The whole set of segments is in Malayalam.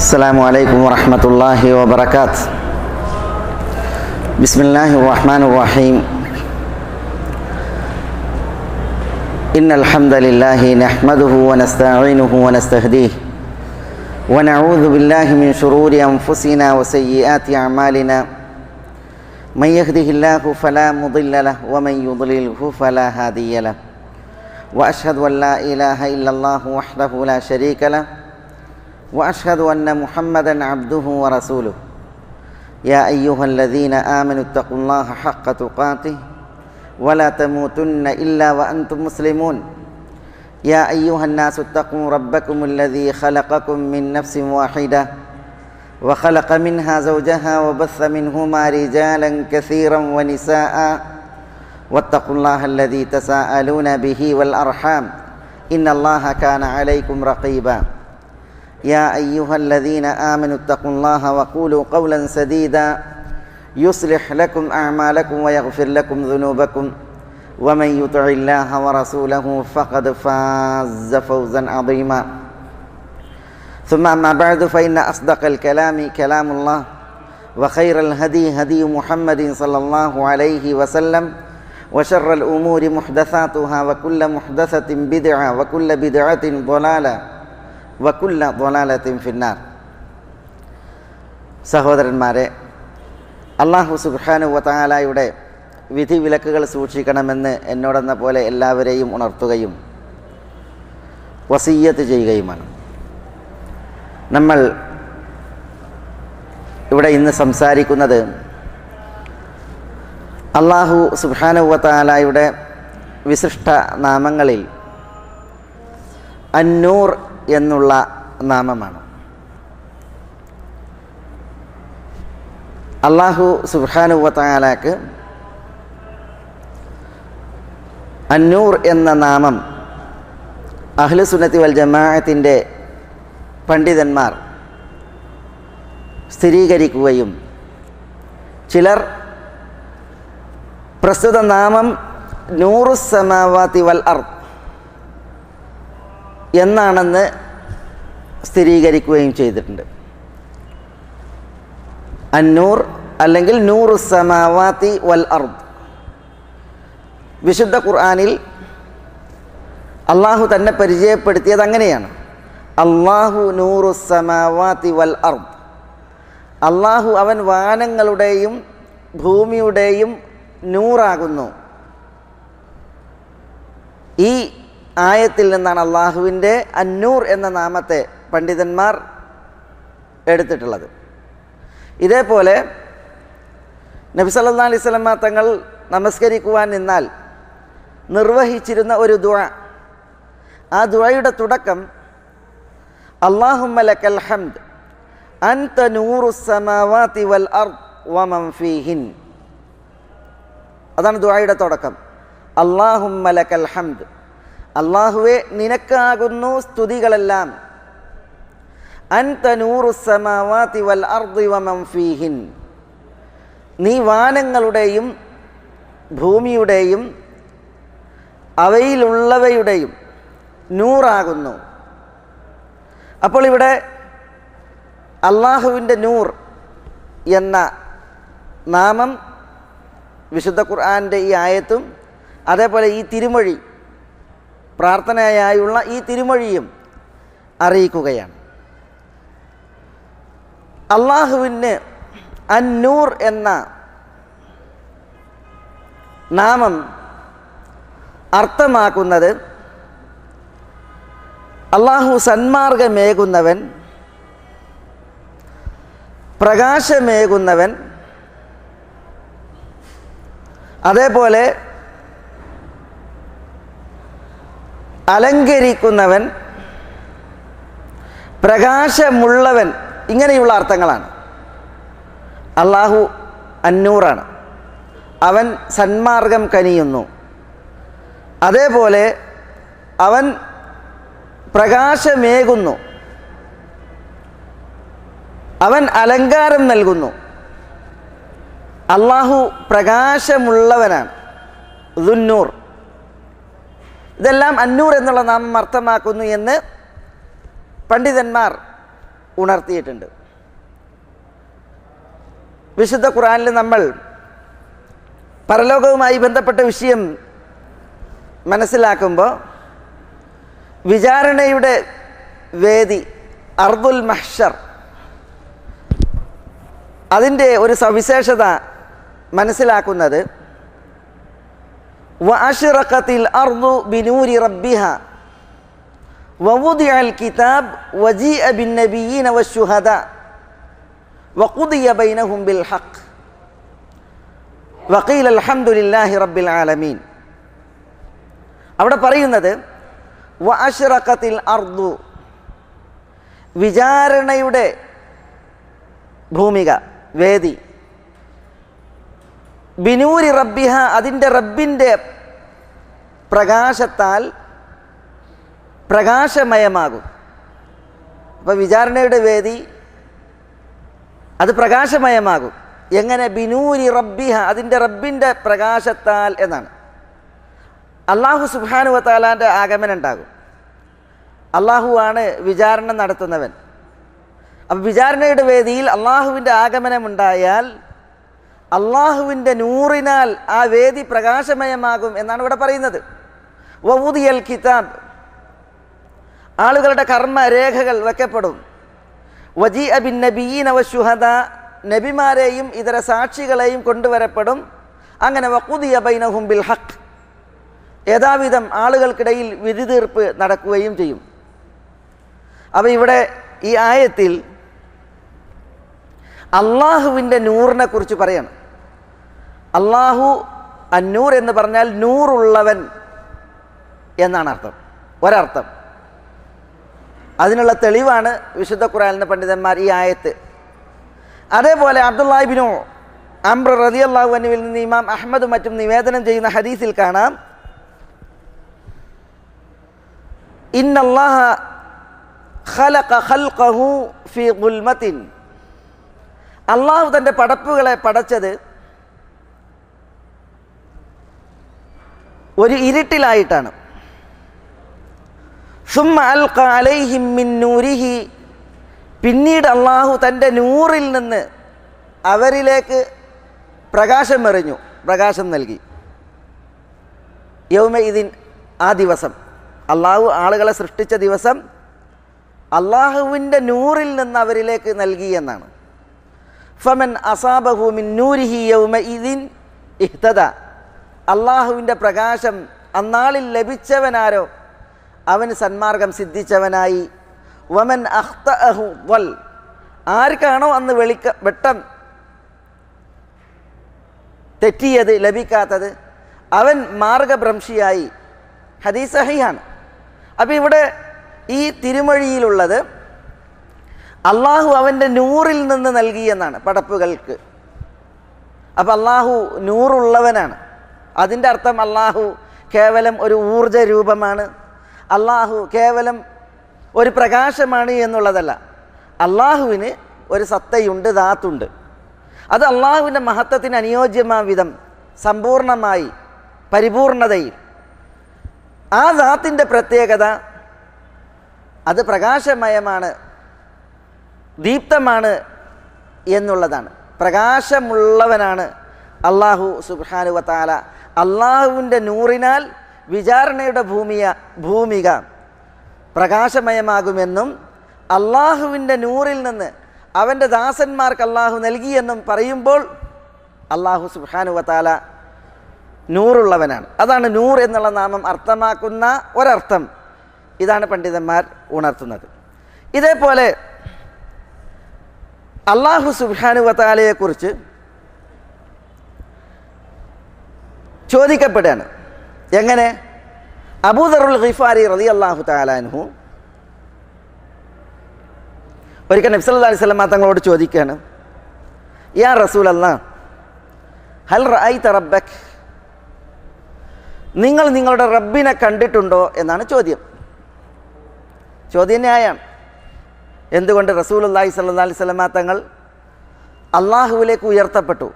السلام عليكم ورحمة الله وبركاته. بسم الله الرحمن الرحيم. إن الحمد لله نحمده ونستعينه ونستهديه ونعوذ بالله من شرور أنفسنا وسيئات أعمالنا. من يهده الله فلا مضل له ومن يضلله فلا هادي له. وأشهد أن لا إله إلا الله وحده لا شريك له وأشهد أن محمدًا عبده ورسوله. يا أيها الذين آمنوا اتقوا الله حق تقاته ولا تموتن إلا وأنتم مسلمون. يا أيها الناس اتقوا ربكم الذي خلقكم من نفس واحدة وخلق منها زوجها وبث منهما رجالا كثيرا ونساء واتقوا الله الذي تساءلون به والأرحام إن الله كان عليكم رقيبا. يا أيها الذين آمنوا اتقوا الله وقولوا قولا سديدا يصلح لكم أعمالكم ويغفر لكم ذنوبكم ومن يطع الله ورسوله فقد فاز فوزا عظيما. ثم أما بعد فإن أصدق الكلام كلام الله وخير الهدي هدي محمد صلى الله عليه وسلم وشر الأمور محدثاتها وكل محدثة بدعة وكل بدعة ضلالة വകുല്ല ളലാലത്തിൻ ഫിന്നാർ. സഹോദരന്മാരെ, അല്ലാഹു സുബ്ഹാനഹു വ തആലയുടെ വിധി വിലക്കുകൾ സൂക്ഷിക്കണമെന്ന് എന്നോടെന്ന പോലെ എല്ലാവരെയും ഉണർത്തുകയും വസിയ്യത്ത് ചെയ്യുകയുമാണ്. നമ്മൾ ഇവിടെ ഇന്ന് സംസാരിക്കുന്നത് അല്ലാഹു സുബ്ഹാനഹു വ തആലയുടെ വിശിഷ്ട നാമങ്ങളിൽ അന്നൂർ എന്നുള്ള നാമമാണ്. അല്ലാഹു സുബ്ഹാനഹു വ തആലക്ക് അന്നൂർ എന്ന നാമം അഹ്ലുസുന്നത്തി വൽ ജമാഅത്തിൻ്റെ പണ്ഡിതന്മാർ സ്ഥിരീകരിക്കുകയും ചിലർ പ്രസ്തുത നാമം നൂറുസ് സമാവാതി വൽ അർദ് എന്നാണെന്ന് സ്ഥിരീകരിക്കുകയും ചെയ്തിട്ടുണ്ട്. അന്നൂർ അല്ലെങ്കിൽ നൂറുസ് സമാവാതി വൽ അർദ്. വിശുദ്ധ ഖുർആനിൽ അള്ളാഹു തന്നെ പരിചയപ്പെടുത്തിയത് അങ്ങനെയാണ്. അള്ളാഹു നൂറുസ് സമാവാതി വൽ അർദ്. അള്ളാഹു അവൻ വാനങ്ങളുടെയും ഭൂമിയുടെയും നൂറാകുന്നു. ഈ ആയത്തിൽ നിന്നാണ് അള്ളാഹുവിൻ്റെ അന്നൂർ എന്ന നാമത്തെ പണ്ഡിതന്മാർ എടുത്തിട്ടുള്ളത്. ഇതേപോലെ നബി സല്ലല്ലാഹു അലൈഹി വസല്ലമ തങ്ങൾ നമസ്കരിക്കുവാൻ നിന്നാൽ നിർവഹിച്ചിരുന്ന ഒരു ദുആ, ആ ദുആയുടെ തുടക്കം അല്ലാഹുമ്മ ലക്കൽ ഹംദ് അൻത നൂറുസ് സമാവാതി വൽ അർദ് വമൻ ഫീഹിൻ. അതാണ് ദുആയുടെ തുടക്കം. അല്ലാഹുമ്മ ലക്കൽ ഹംദ്, അല്ലാഹുവേ നിനക്കാകുന്നു സ്തുതികളെല്ലാം. അൻത നൂറുസ് സമാവാതി വൽ അർദി വമൻ ഫീഹിൻ, നീ വാനങ്ങളുടെയും ഭൂമിയുടെയും അവയിലുള്ളവയുടെയും നൂറാകുന്നു. അപ്പോൾ ഇവിടെ അല്ലാഹുവിൻ്റെ നൂർ എന്ന നാമം വിശുദ്ധ ഖുർആൻ്റെ ഈ ആയത്തും അതേപോലെ ഈ തിരുമൊഴി, പ്രാർത്ഥനയായുള്ള ഈ തിരുമൊഴിയും അറിയിക്കുകയാണ്. അള്ളാഹുവിന് അന്നൂർ എന്ന നാമം അർത്ഥമാക്കുന്നത് അള്ളാഹു സന്മാർഗമേകുന്നവൻ, പ്രകാശമേകുന്നവൻ, അതേപോലെ അലങ്കരിക്കുന്നവൻ, പ്രകാശമുള്ളവൻ, ഇങ്ങനെയുള്ള അർത്ഥങ്ങളാണ്. അള്ളാഹു അന്നൂറാണ്, അവൻ സന്മാർഗം കനിയുന്നു. അതേപോലെ അവൻ പ്രകാശമേകുന്നു, അവൻ അലങ്കാരം നൽകുന്നു. അള്ളാഹു പ്രകാശമുള്ളവനാണ്, ദുന്നൂർ. ഇതെല്ലാം അന്നൂർ എന്നുള്ള നാമം അർത്ഥമാക്കുന്നു എന്ന് പണ്ഡിതന്മാർ ഉണർത്തിയിട്ടുണ്ട്. വിശുദ്ധ ഖുർആനിൽ നമ്മൾ പരലോകവുമായി ബന്ധപ്പെട്ട വിഷയം മനസ്സിലാക്കുമ്പോൾ വിചാരണയുടെ വേദി അർദുൽ മഹ്ശർ, അതിൻ്റെ ഒരു സവിശേഷത മനസ്സിലാക്കുന്നത് വഅശ്റഖത്തിൽ അർദു ബിനൂരി റബ്ബിഹ വവുദിഅൽ കിതാബ് വജീഅ ബിന്നബിയ്യീന വശുഹദാ വഖുദിയ ബൈനഹും ബിൽ ഹഖ് വഖീല അൽഹംദുലില്ലാഹി റബ്ബിൽ ആലമീൻ. അവിടെ പറയുന്നത് വഅശ്റഖത്തിൽ അർദു, വിചാരണയുടെ ഭൂമിക, വേദി, ബിനൂരി റബ്ബിഹ, അതിൻ്റെ റബ്ബിൻ്റെ പ്രകാശത്താൽ പ്രകാശമയമാകും. അപ്പോൾ വിചാരണയുടെ വേദി അത് പ്രകാശമയമാകും. എങ്ങനെ? ബിനൂരി റബ്ബിഹ, അതിൻ്റെ റബ്ബിൻ്റെ പ്രകാശത്താൽ എന്നാണ്. അള്ളാഹു സുബ്ഹാനഹു വ തആലാൻ്റെ ആഗമനം ഉണ്ടാകും. അള്ളാഹു ആണ് വിചാരണ നടത്തുന്നവൻ. അപ്പം വിചാരണയുടെ വേദിയിൽ അള്ളാഹുവിൻ്റെ ആഗമനമുണ്ടായാൽ അള്ളാഹുവിൻ്റെ നൂറിനാൽ ആ വേദി പ്രകാശമയമാകും എന്നാണ് ഇവിടെ പറയുന്നത്. വവുദിയൽ കിതാബ്, ആളുകളുടെ കർമ്മരേഖകൾ വെക്കപ്പെടും. വജീഅ ബിന്നബിയ്യീന വശുഹദാ, നബിമാരെയും ഇതര സാക്ഷികളെയും കൊണ്ടുവരപ്പെടും. അങ്ങനെ വഖുദിയ ബൈനഹും ബിൽ ഹഖ്, യഥാവിധം ആളുകൾക്കിടയിൽ വിധി തീർപ്പ് നടക്കുകയും ചെയ്യും. അപ്പോൾ ഇവിടെ ഈ ആയത്തിൽ അള്ളാഹുവിൻ്റെ നൂറിനെ കുറിച്ച് പറയണം. അള്ളാഹു അന്നൂർ എന്ന് പറഞ്ഞാൽ നൂറുള്ളവൻ എന്നാണ് അർത്ഥം, ഒരർത്ഥം. അതിനുള്ള തെളിവാണ് വിശുദ്ധ ഖുർആനിലെ പണ്ഡിതന്മാർ ഈ ആയത്ത്. അതേപോലെ അബ്ദുല്ലാഹി ഇബ്നു അംർ റളിയല്ലാഹു അൻഹുവിൽ നിന്ന് ഇമാം അഹ്മദ് മറ്റും നിവേദനം ചെയ്യുന്ന ഹദീസിൽ കാണാം, ഇന്നല്ലാഹ ഖലഖ ഖൽഖഹു ഫീ ഗുൽമത്തിൻ, അള്ളാഹു തൻ്റെ പടപ്പുകളെ പടച്ചത് ഒരു ഇരുട്ടിലായിട്ടാണ്. സുമ്മ അൽഖ അലൈഹിം മിൻ നൂരിഹി, പിന്നീട് അള്ളാഹു തൻ്റെ നൂറിൽ നിന്ന് അവരിലേക്ക് പ്രകാശം എറിഞ്ഞു, പ്രകാശം നൽകി. യൗമഇദിൻ, ആ ദിവസം, അള്ളാഹു ആളുകളെ സൃഷ്ടിച്ച ദിവസം അള്ളാഹുവിൻ്റെ നൂറിൽ നിന്ന് അവരിലേക്ക് നൽകി എന്നാണ്. ഫമൻ അസാബഹു മിൻ നൂരിഹി യൗമഇദിൻ ഇഹ്തദ, അള്ളാഹുവിൻ്റെ പ്രകാശം അന്നാളിൽ ലഭിച്ചവനാരോ അവന് സന്മാർഗം സിദ്ധിച്ചവനായി. വമൻ അഖ്തഅഹു ളൽ, ആർക്കാണോ അന്ന് വെട്ടം തെറ്റിയത്, ലഭിക്കാത്തത്, അവൻ മാർഗഭ്രംശിയായി. ഹദീസ് സഹീഹാണ്. അപ്പോൾ ഇവിടെ ഈ തിരുമൊഴിയിലുള്ളത് അള്ളാഹു അവൻ്റെ നൂറിൽ നിന്ന് നൽകി എന്നാണ് പടപ്പുകൾക്ക്. അപ്പം അള്ളാഹു നൂറുള്ളവനാണ്. അതിൻ്റെ അർത്ഥം അള്ളാഹു കേവലം ഒരു ഊർജ രൂപമാണ്, അള്ളാഹു കേവലം ഒരു പ്രകാശമാണ് എന്നുള്ളതല്ല. അള്ളാഹുവിന് ഒരു സത്തയുണ്ട്, ദാത്തുണ്ട്. അത് അള്ളാഹുവിൻ്റെ മഹത്വത്തിന് അനുയോജ്യമായ വിധം സമ്പൂർണമായി പരിപൂർണതയിൽ ആ ദാത്തിൻ്റെ പ്രത്യേകത അത് പ്രകാശമയമാണ്, ദീപ്തമാണ് എന്നുള്ളതാണ്. പ്രകാശമുള്ളവനാണ് അള്ളാഹു സുബ്ഹാനഹു വ തആല. അള്ളാഹുവിൻ്റെ നൂറിനാൽ വിചാരണയുടെ ഭൂമിക പ്രകാശമയമാകുമെന്നും അള്ളാഹുവിൻ്റെ നൂറിൽ നിന്ന് അവൻ്റെ ദാസന്മാർക്ക് അള്ളാഹു നൽകിയെന്നും പറയുമ്പോൾ അള്ളാഹു സുബ്ഹാനഹു വ തആല നൂറുള്ളവനാണ്. അതാണ് നൂർ എന്നുള്ള നാമം അർത്ഥമാക്കുന്ന ഒരർത്ഥം. ഇതാണ് പണ്ഡിതന്മാർ ഉണർത്തുന്നത്. ഇതേപോലെ അള്ളാഹു സുബ്ഹാനഹു വ തആലയെക്കുറിച്ച് ചോദിക്കപ്പെടുകയാണ്. എങ്ങനെ? അബൂദറുൽ ഗിഫാരി റളിയല്ലാഹു തആല അൻഹു ഒരിക്കൽ നബി സല്ലല്ലാഹു അലൈഹി വസല്ലം തങ്ങളോട് ചോദിക്കുകയാണ്, യാ റസൂലല്ലാഹ് ഹൽ റഅയ്ത റബ്ബക്, നിങ്ങൾ നിങ്ങളുടെ റബ്ബിനെ കണ്ടിട്ടുണ്ടോ എന്നാണ് ചോദ്യം. ചോദ്യം ന്യായമാണ്. എന്തുകൊണ്ട്? റസൂലുള്ളാഹി സ്വല്ലല്ലാഹു അലൈഹി വസല്ലം തങ്ങൾ അള്ളാഹുവിലേക്ക് ഉയർത്തപ്പെട്ടു.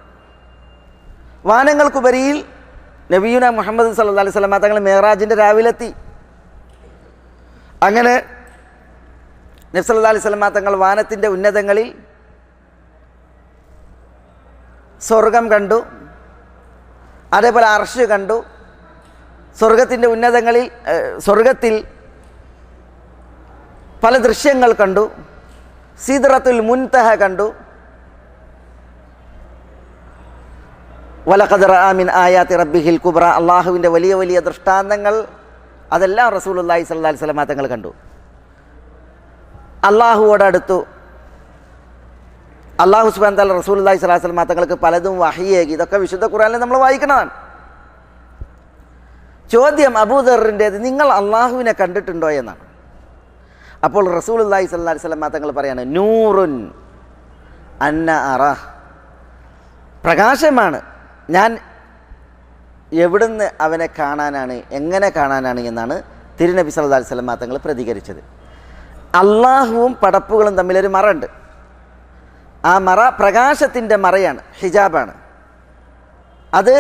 വാനങ്ങൾക്കുപരിയിൽ നബിയുന മുഹമ്മദ് സല്ലല്ലാഹു അലൈഹി വസല്ലം തങ്ങൾ മിഅ്റാജിൻ്റെ രാവിലെത്തി. അങ്ങനെ നബി സല്ലല്ലാഹു അലൈഹി വസല്ലം തങ്ങൾ വാനത്തിൻ്റെ ഉന്നതങ്ങളിൽ സ്വർഗം കണ്ടു, അതേപോലെ അർശ് കണ്ടു. സ്വർഗത്തിൻ്റെ ഉന്നതങ്ങളിൽ സ്വർഗത്തിൽ പല ദൃശ്യങ്ങൾ കണ്ടു. സിദ്റത്തുൽ മുൻതഹ കണ്ടു. വലഖദ് റഅ മിൻ ആയാതി റബ്ബിഹിൽ കുബ്ര, അള്ളാഹുവിൻ്റെ വലിയ വലിയ ദൃഷ്ടാന്തങ്ങൾ അതെല്ലാം റസൂലുള്ളാഹി സ്വല്ലല്ലാഹി അലൈഹി വസല്ലം തങ്ങൾ കണ്ടു. അള്ളാഹുവോടടുത്തു. അള്ളാഹു സുബ്ഹാനഹു വ തആല റസൂലുള്ളാഹി സ്വല്ലല്ലാഹി അലൈഹി വസല്ലം തങ്ങൾക്ക് പലതും വഹിയേകി. ഇതൊക്കെ വിശുദ്ധ ഖുർആനിൽ നമ്മൾ വായിക്കുന്നതാണ്. ചോദ്യം അബൂദറിൻ്റേത്, നിങ്ങൾ അള്ളാഹുവിനെ കണ്ടിട്ടുണ്ടോ എന്നാണ്. അപ്പോൾ റസൂലുള്ളാഹി സ്വല്ലല്ലാഹി അലൈഹി വസല്ലം തങ്ങൾ പറയാണ്, നൂറുൻ അന്ന അറ, പ്രകാശമാണ്, ഞാൻ എവിടുന്ന് അവനെ കാണാനാണ്, എങ്ങനെ കാണാനാണ് എന്നാണ് തിരുനബി സല്ലല്ലാഹു അലൈഹി വസല്ലം തങ്ങൾ പ്രതികരിച്ചത്. അള്ളാഹുവും പടപ്പുകളും തമ്മിലൊരു മറയുണ്ട്. ആ മറ പ്രകാശത്തിൻ്റെ മറയാണ്, ഹിജാബാണ്. അത്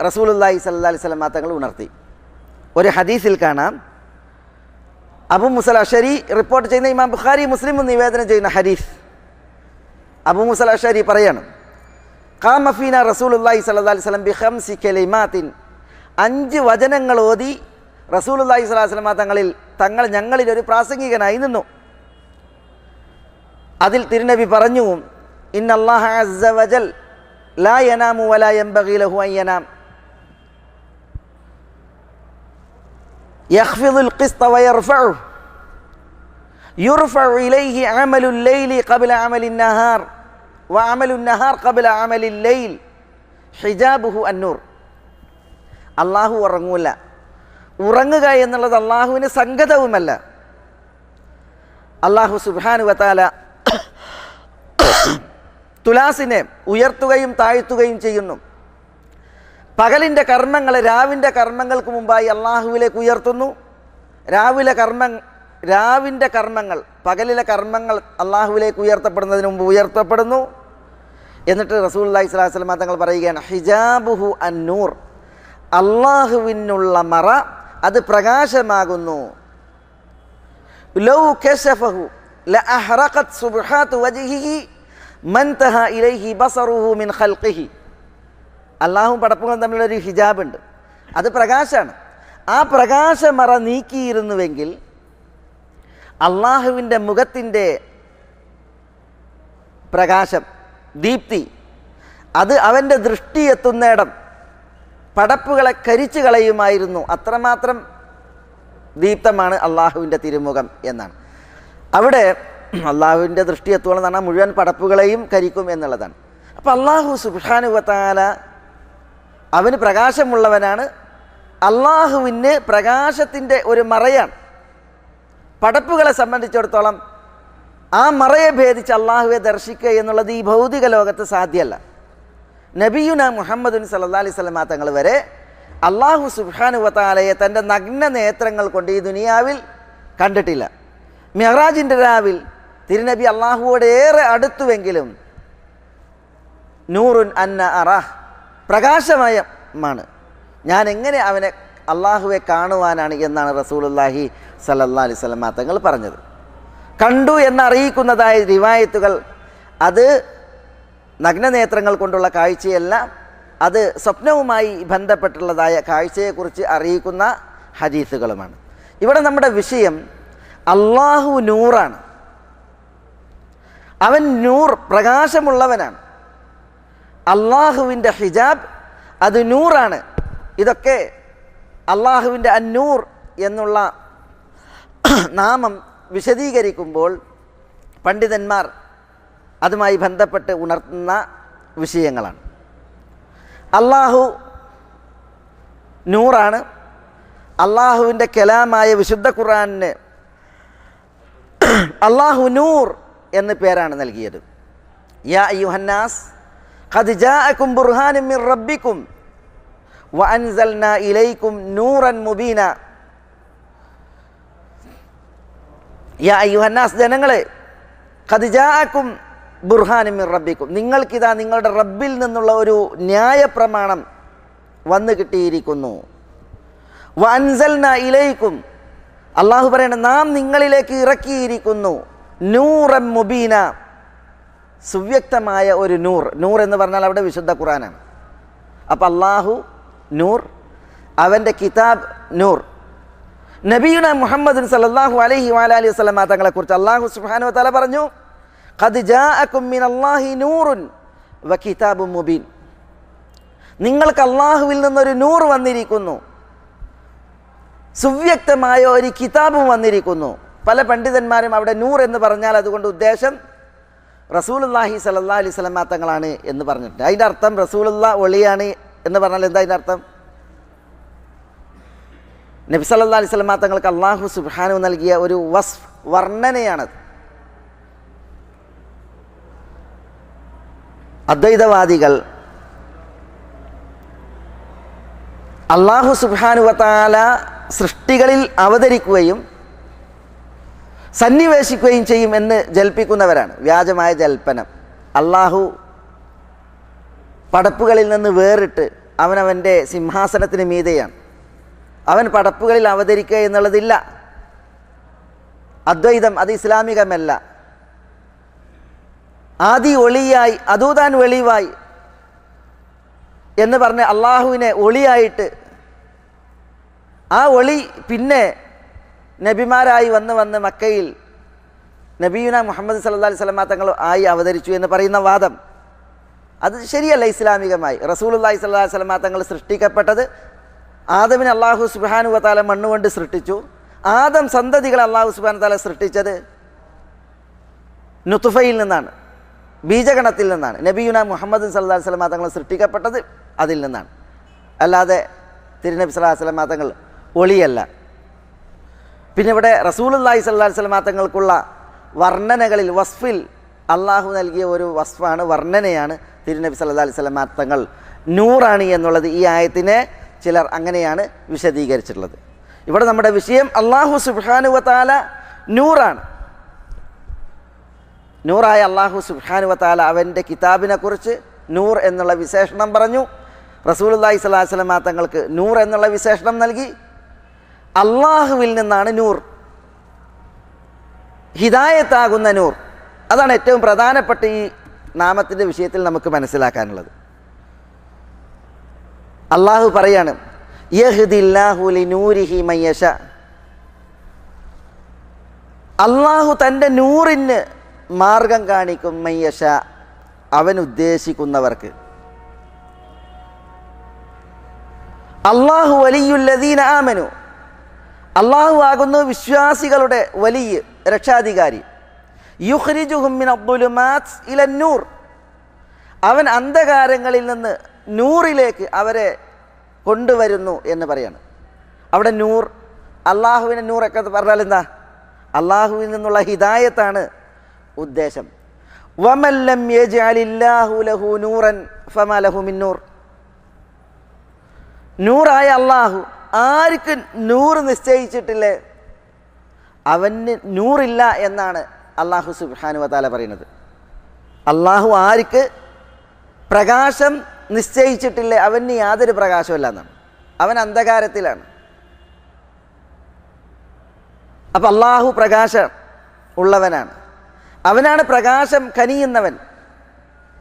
റസൂലുള്ളാഹി സ്വല്ലല്ലാഹി അലൈഹി വസല്ലം തങ്ങൾ ഉണർത്തി. ഒരു ഹദീസിൽ കാണാം, അബൂ മൂസൽ അശ്അരി റിപ്പോർട്ട് ചെയ്യുന്ന, ഇമാം ബുഖാരി മുസ്ലിമും നിവേദനം ചെയ്യുന്ന ഹദീസ്. അബൂ മൂസൽ അശ്അരി പറയാണ്, ഖാമ ഫീന റസൂലുള്ളാഹി സ്വല്ലല്ലാഹി അലൈഹി വസല്ലം ബിഖംസി കലിമാത്തിൻ, 5 വചനങ്ങൾ ഓതി റസൂലുള്ളാഹി സ്വല്ലല്ലാഹി അലൈഹി വസല്ലം തങ്ങൾ ഞങ്ങളിലൊരു പ്രാസംഗികനായി നിന്നു. അതിൽ തിരുനബി പറഞ്ഞു, ഇന്നല്ലാഹ അസ്സ വജൽ ലാ യനാമു വലാ യൻബഗി ലഹു അൻ യനാം യഖ്ഫിദുൽ ഖിസ്ത വയർഫഉ യുർഫഉ ഇലൈഹി അമലുൽ ലൈലി ഖബ്ല അമലിൻ നഹാർ വഅമലുൻ നഹാർ ഖബ്ല അമലിൽ ലൈൽ ഹിജാബുഹു അന്നൂർ. അള്ളാഹു ഉറങ്ങൂല. ഉറങ്ങുക എന്നുള്ളത് അള്ളാഹുവിന് സംഗതവുമല്ല. അള്ളാഹു സുബ്ഹാനഹു വ തആല തുലാസിനെ ഉയർത്തുകയും താഴ്ത്തുകയും ചെയ്യുന്നു. പകലിൻ്റെ കർമ്മങ്ങളെ രാവിൻ്റെ കർമ്മങ്ങൾക്ക് മുമ്പായി അള്ളാഹുവിലേക്ക് ഉയർത്തുന്നു. രാവിൻ്റെ കർമ്മങ്ങൾ പകലിലെ കർമ്മങ്ങൾ അള്ളാഹുവിലേക്ക് ഉയർത്തപ്പെടുന്നതിന് മുമ്പ് ഉയർത്തപ്പെടുന്നു. എന്നിട്ട് റസൂലുള്ളാഹി സ്വല്ലല്ലാഹി അലൈഹി വസല്ലം തങ്ങൾ പറയുകയാണ്, ഹിജാബുഹു അന്നൂർ, അള്ളാഹുവിനുള്ള മറ അത് പ്രകാശമാകുന്നു. ലൗ കശഫഹു ലഅഹ്റഖത് സുബ്ഹാതു വജ്ഹിഹി മൻതഹ ഇലൈഹി ബസറുഹു മിൻ ഖൽഖിഹി. അള്ളാഹും പടപ്പുകളും തമ്മിലൊരു ഹിജാബുണ്ട്, അത് പ്രകാശമാണ്. ആ പ്രകാശമറ നീക്കിയിരുന്നുവെങ്കിൽ അള്ളാഹുവിൻ്റെ മുഖത്തിൻ്റെ പ്രകാശം, ദീപ്തി, അത് അവൻ്റെ ദൃഷ്ടി എത്തുന്നിടം പടപ്പുകളെ കരിച്ചു കളയുമായിരുന്നു. അത്രമാത്രം ദീപ്തമാണ് അള്ളാഹുവിൻ്റെ തിരുമുഖം എന്നാണ്. അവിടെ അള്ളാഹുവിൻ്റെ ദൃഷ്ടി എത്തുകയെന്ന് പറഞ്ഞാൽ മുഴുവൻ പടപ്പുകളെയും കരിക്കും എന്നുള്ളതാണ്. അപ്പോൾ അള്ളാഹു സുബ്ഹാനഹു വ തആല അവന് പ്രകാശമുള്ളവനാണ്. അള്ളാഹുവിന് പ്രകാശത്തിൻ്റെ ഒരു മറയാണ്. പടപ്പുകളെ സംബന്ധിച്ചിടത്തോളം ആ മറയെ ഭേദിച്ച് അള്ളാഹുവെ ദർശിക്കുക എന്നുള്ളത് ഈ ഭൗതിക ലോകത്ത് സാധ്യമല്ല. നബിയുന മുഹമ്മദുൻ സല്ലല്ലാഹു അലൈഹി വസല്ലം തങ്ങൾ വരെ അള്ളാഹു സുബ്ഹാനഹു വ തആലയെ തൻ്റെ നഗ്ന നേത്രങ്ങൾ കൊണ്ട് ഈ ദുനിയാവിൽ കണ്ടിട്ടില്ല. മിഅ്റാജിൻ്റെ രാവിൽ തിരുനബി അള്ളാഹുവോട് ഏറെ അടുത്തുവെങ്കിലും നൂറുൻ അന്ന അറാഹ്, പ്രകാശമയമാണ്, ഞാൻ എങ്ങനെ അവനെ അള്ളാഹുവെ കാണുവാനാണ് എന്നാണ് റസൂലുള്ളാഹി സ്വല്ലല്ലാഹി അലൈഹി വസല്ലം തങ്ങൾ പറഞ്ഞത്. കണ്ടു എന്നറിയിക്കുന്നതായ റിവായത്തുകൾ അത് നഗ്നനേത്രങ്ങൾ കൊണ്ടുള്ള കാഴ്ചയല്ല, അത് സ്വപ്നവുമായി ബന്ധപ്പെട്ടുള്ളതായ കാഴ്ചയെക്കുറിച്ച് അറിയിക്കുന്ന ഹദീസുകളുമാണ്. ഇവിടെ നമ്മുടെ വിഷയം അള്ളാഹു നൂറാണ്. അവൻ നൂർ, പ്രകാശമുള്ളവനാണ്. അള്ളാഹുവിൻ്റെ ഹിജാബ് അത് നൂറാണ്. ഇതൊക്കെ അള്ളാഹുവിൻ്റെ അന്നൂർ എന്നുള്ള നാമം വിശദീകരിക്കുമ്പോൾ പണ്ഡിതന്മാർ അതുമായി ബന്ധപ്പെട്ട് ഉണർത്തുന്ന വിഷയങ്ങളാണ്. അള്ളാഹു നൂറാണ്. അള്ളാഹുവിൻ്റെ കലാമായ വിശുദ്ധ ഖുർആനിന് അള്ളാഹു നൂർ എന്ന് പേരാണ് നൽകിയത്. യാ അയ്യുഹന്നാസ് ഖദ് ജാഅകും ബുർഹാനും മിർ റബ്ബിക്കും വഅൻസൽനാ ഇലൈക്കും നൂറൻ മുബീന. യാ അയ്യുഹന്നാസ്, ജനങ്ങളെ, ഖദ് ജാഅകും ബുർഹാനും മിർ റബ്ബിക്കും, നിങ്ങൾക്കിതാ നിങ്ങളുടെ റബ്ബിൽ നിന്നുള്ള ഒരു ന്യായപ്രമാണം വന്നു കിട്ടിയിരിക്കുന്നു. വഅൻസൽനാ ഇലൈക്കും, അള്ളാഹു പറയണം നാം നിങ്ങളിലേക്ക് ഇറക്കിയിരിക്കുന്നു നൂറൻ മുബീന, സുവ്യക്തമായ ഒരു നൂർ. നൂർ എന്ന് പറഞ്ഞാൽ അവിടെ വിശുദ്ധ ഖുർആനാണ്. അപ്പം അള്ളാഹു നൂർ, അവൻ്റെ കിതാബ് നൂർ. നബിയുന മുഹമ്മദ് സല്ലല്ലാഹു അലൈഹി വഅലിഹി വസല്ലമ തങ്ങളെക്കുറിച്ച് അള്ളാഹു സുബ്ഹാനഹു വ തആല പറഞ്ഞു, ഖദ് ജാഅകും മിനല്ലാഹി നൂറുൻ വ കിതാബും മുബീൻ. നിങ്ങൾക്ക് അള്ളാഹുവിൽ നിന്നൊരു നൂർ വന്നിരിക്കുന്നു, സുവ്യക്തമായ ഒരു കിതാബും വന്നിരിക്കുന്നു. പല പണ്ഡിതന്മാരും അവിടെ നൂർ എന്ന് പറഞ്ഞാൽ അതുകൊണ്ട് ഉദ്ദേശം റസൂലുള്ളാഹി സ്വല്ലല്ലാഹു അലൈഹി വസല്ലമ തങ്ങളാണ് എന്ന് പറഞ്ഞിട്ടുണ്ട്. അതിൻ്റെ അർത്ഥം റസൂലുള്ളാഹ് ഒളിയാണ് എന്ന് പറഞ്ഞാൽ എന്താ അതിൻ്റെ അർത്ഥം? നബി സല്ലല്ലാഹു അലൈഹി വസല്ലമ തങ്ങൾക്ക് അള്ളാഹു സുബ്ഹാനഹു നൽകിയ ഒരു വസ്ഫ്, വർണ്ണനയാണത്. അദ്വൈതവാദികൾ അള്ളാഹു സുബ്ഹാനഹു വ തആല സൃഷ്ടികളിൽ അവതരിക്കുകയും സന്നിവേശിക്കുകയും ചെയ്യും എന്ന് ജൽപ്പിക്കുന്നവരാണ്. വ്യാജമായ ജൽപ്പനം. അള്ളാഹു പടപ്പുകളിൽ നിന്ന് വേറിട്ട് അവനവൻ്റെ സിംഹാസനത്തിന് മീതെയാണ്. അവൻ പടപ്പുകളിൽ അവതരിക്കുക എന്നുള്ളതില്ല. അദ്വൈതം അത് ഇസ്ലാമികമല്ല. ആദി ഒളിയായി അതൂതാൻ വെളിവായി എന്ന് പറഞ്ഞ് അള്ളാഹുവിനെ ഒളിയായിട്ട്, ആ ഒളി പിന്നെ നബിമാരായി വന്ന് മക്കയിൽ നബിയുന മുഹമ്മദ് സല്ലല്ലാഹു അലൈഹി വസല്ലമ തങ്ങൾ ആയി അവതരിച്ചു എന്ന് പറയുന്ന വാദം അത് ശരിയല്ല. ഇസ്ലാമികമായി റസൂലുള്ളാഹി സ്വല്ലല്ലാഹു അലൈഹി വസല്ലമ തങ്ങൾ സൃഷ്ടിക്കപ്പെട്ടത് ആദമിനെ അള്ളാഹു സുബ്ഹാനഹു വ തആല മണ്ണുകൊണ്ട് സൃഷ്ടിച്ചു. ആദം സന്തതികളെ അള്ളാഹു സുബ്ഹാനഹു വ തആല സൃഷ്ടിച്ചത് നുത്ഫയിൽ നിന്നാണ്, ബീജഗണത്തിൽ നിന്നാണ്. നബിയുന മുഹമ്മദ് സല്ലല്ലാഹു അലൈഹി വസല്ലമ തങ്ങൾ സൃഷ്ടിക്കപ്പെട്ടത് അതിൽ നിന്നാണ്, അല്ലാതെ തിരുനബി സല്ലല്ലാഹു അലൈഹി വസല്ലമ തങ്ങൾ ഒളിയല്ല. പിന്നെ ഇവിടെ റസൂലുള്ളാഹി സ്വല്ലല്ലാഹു അലൈഹി വസല്ലമ തങ്ങൾക്കുള്ള വർണ്ണനകളിൽ വസ്ഫിൽ അള്ളാഹു നൽകിയ ഒരു വസ്ഫാണ്, വർണ്ണനയാണ് തിരുനബി സല്ലല്ലാഹു അലൈഹി വസല്ലമ തങ്ങൾ നൂറാണ് എന്നുള്ളത്. ഈ ആയത്തിനെ ചിലർ അങ്ങനെയാണ് വിശദീകരിച്ചിട്ടുള്ളത്. ഇവിടെ നമ്മുടെ വിഷയം അള്ളാഹു സുബ്ഹാനഹു വ തആല നൂറാണ്. നൂറായ അള്ളാഹു സുബ്ഹാനഹു വ തആല അവൻ്റെ കിതാബിനെ കുറിച്ച് നൂർ എന്നുള്ള വിശേഷണം പറഞ്ഞു. റസൂലുള്ളാഹി സ്വല്ലല്ലാഹു അലൈഹി വസല്ലമ തങ്ങൾക്ക് നൂർ എന്നുള്ള വിശേഷണം നൽകി. അള്ളാഹുവിൽ നിന്നാണ് നൂർ, ഹിദായത്താകുന്ന നൂർ. അതാണ് ഏറ്റവും പ്രധാനപ്പെട്ട ഈ നാമത്തിൻ്റെ വിഷയത്തിൽ നമുക്ക് മനസ്സിലാക്കാനുള്ളത്. അള്ളാഹു പറയാണ്, യഹ്ദില്ലാഹു ലിനൂരിഹി മയ്യശ. അള്ളാഹു തൻ്റെ നൂറിന് മാർഗം കാണിക്കും, മയ്യശ അവൻ ഉദ്ദേശിക്കുന്നവർക്ക്. അള്ളാഹു വലിയുല്ലദീന ആമനു, അള്ളാഹു ആകുന്നു വിശ്വാസികളുടെ വലിയ രക്ഷാധികാരി. യുഖ്രിജുഹും മിനദ്ദുലുമാത് ഇലന്നൂർ, അവൻ അന്ധകാരങ്ങളിൽ നിന്ന് നൂറിലേക്ക് അവരെ കൊണ്ടുവരുന്നു എന്ന് പറയാണ്. അവിടെ നൂർ, അള്ളാഹുവിനെ നൂറൊക്കെ പറഞ്ഞാൽ എന്താ? അള്ളാഹുവിൽ നിന്നുള്ള ഹിദായത്താണ് ഉദ്ദേശം. വമൻ ലം യജ്അലില്ലാഹു ലഹു നൂറൻ ഫമാ ലഹു മിൻ നൂർ. നൂറായ അള്ളാഹു ആർക്ക് നൂറ് നിശ്ചയിച്ചിട്ടില്ലേ അവന് നൂറില്ല എന്നാണ് അള്ളാഹു സുബ്ഹാനഹു വ തആല പറയുന്നത്. അള്ളാഹു ആർക്ക് പ്രകാശം നിശ്ചയിച്ചിട്ടില്ലേ അവന് യാതൊരു പ്രകാശമില്ല എന്നാണ്. അവൻ അന്ധകാരത്തിലാണ്. അപ്പം അള്ളാഹു പ്രകാശം ഉള്ളവനാണ്. അവനാണ് പ്രകാശം കനിയുന്നവൻ.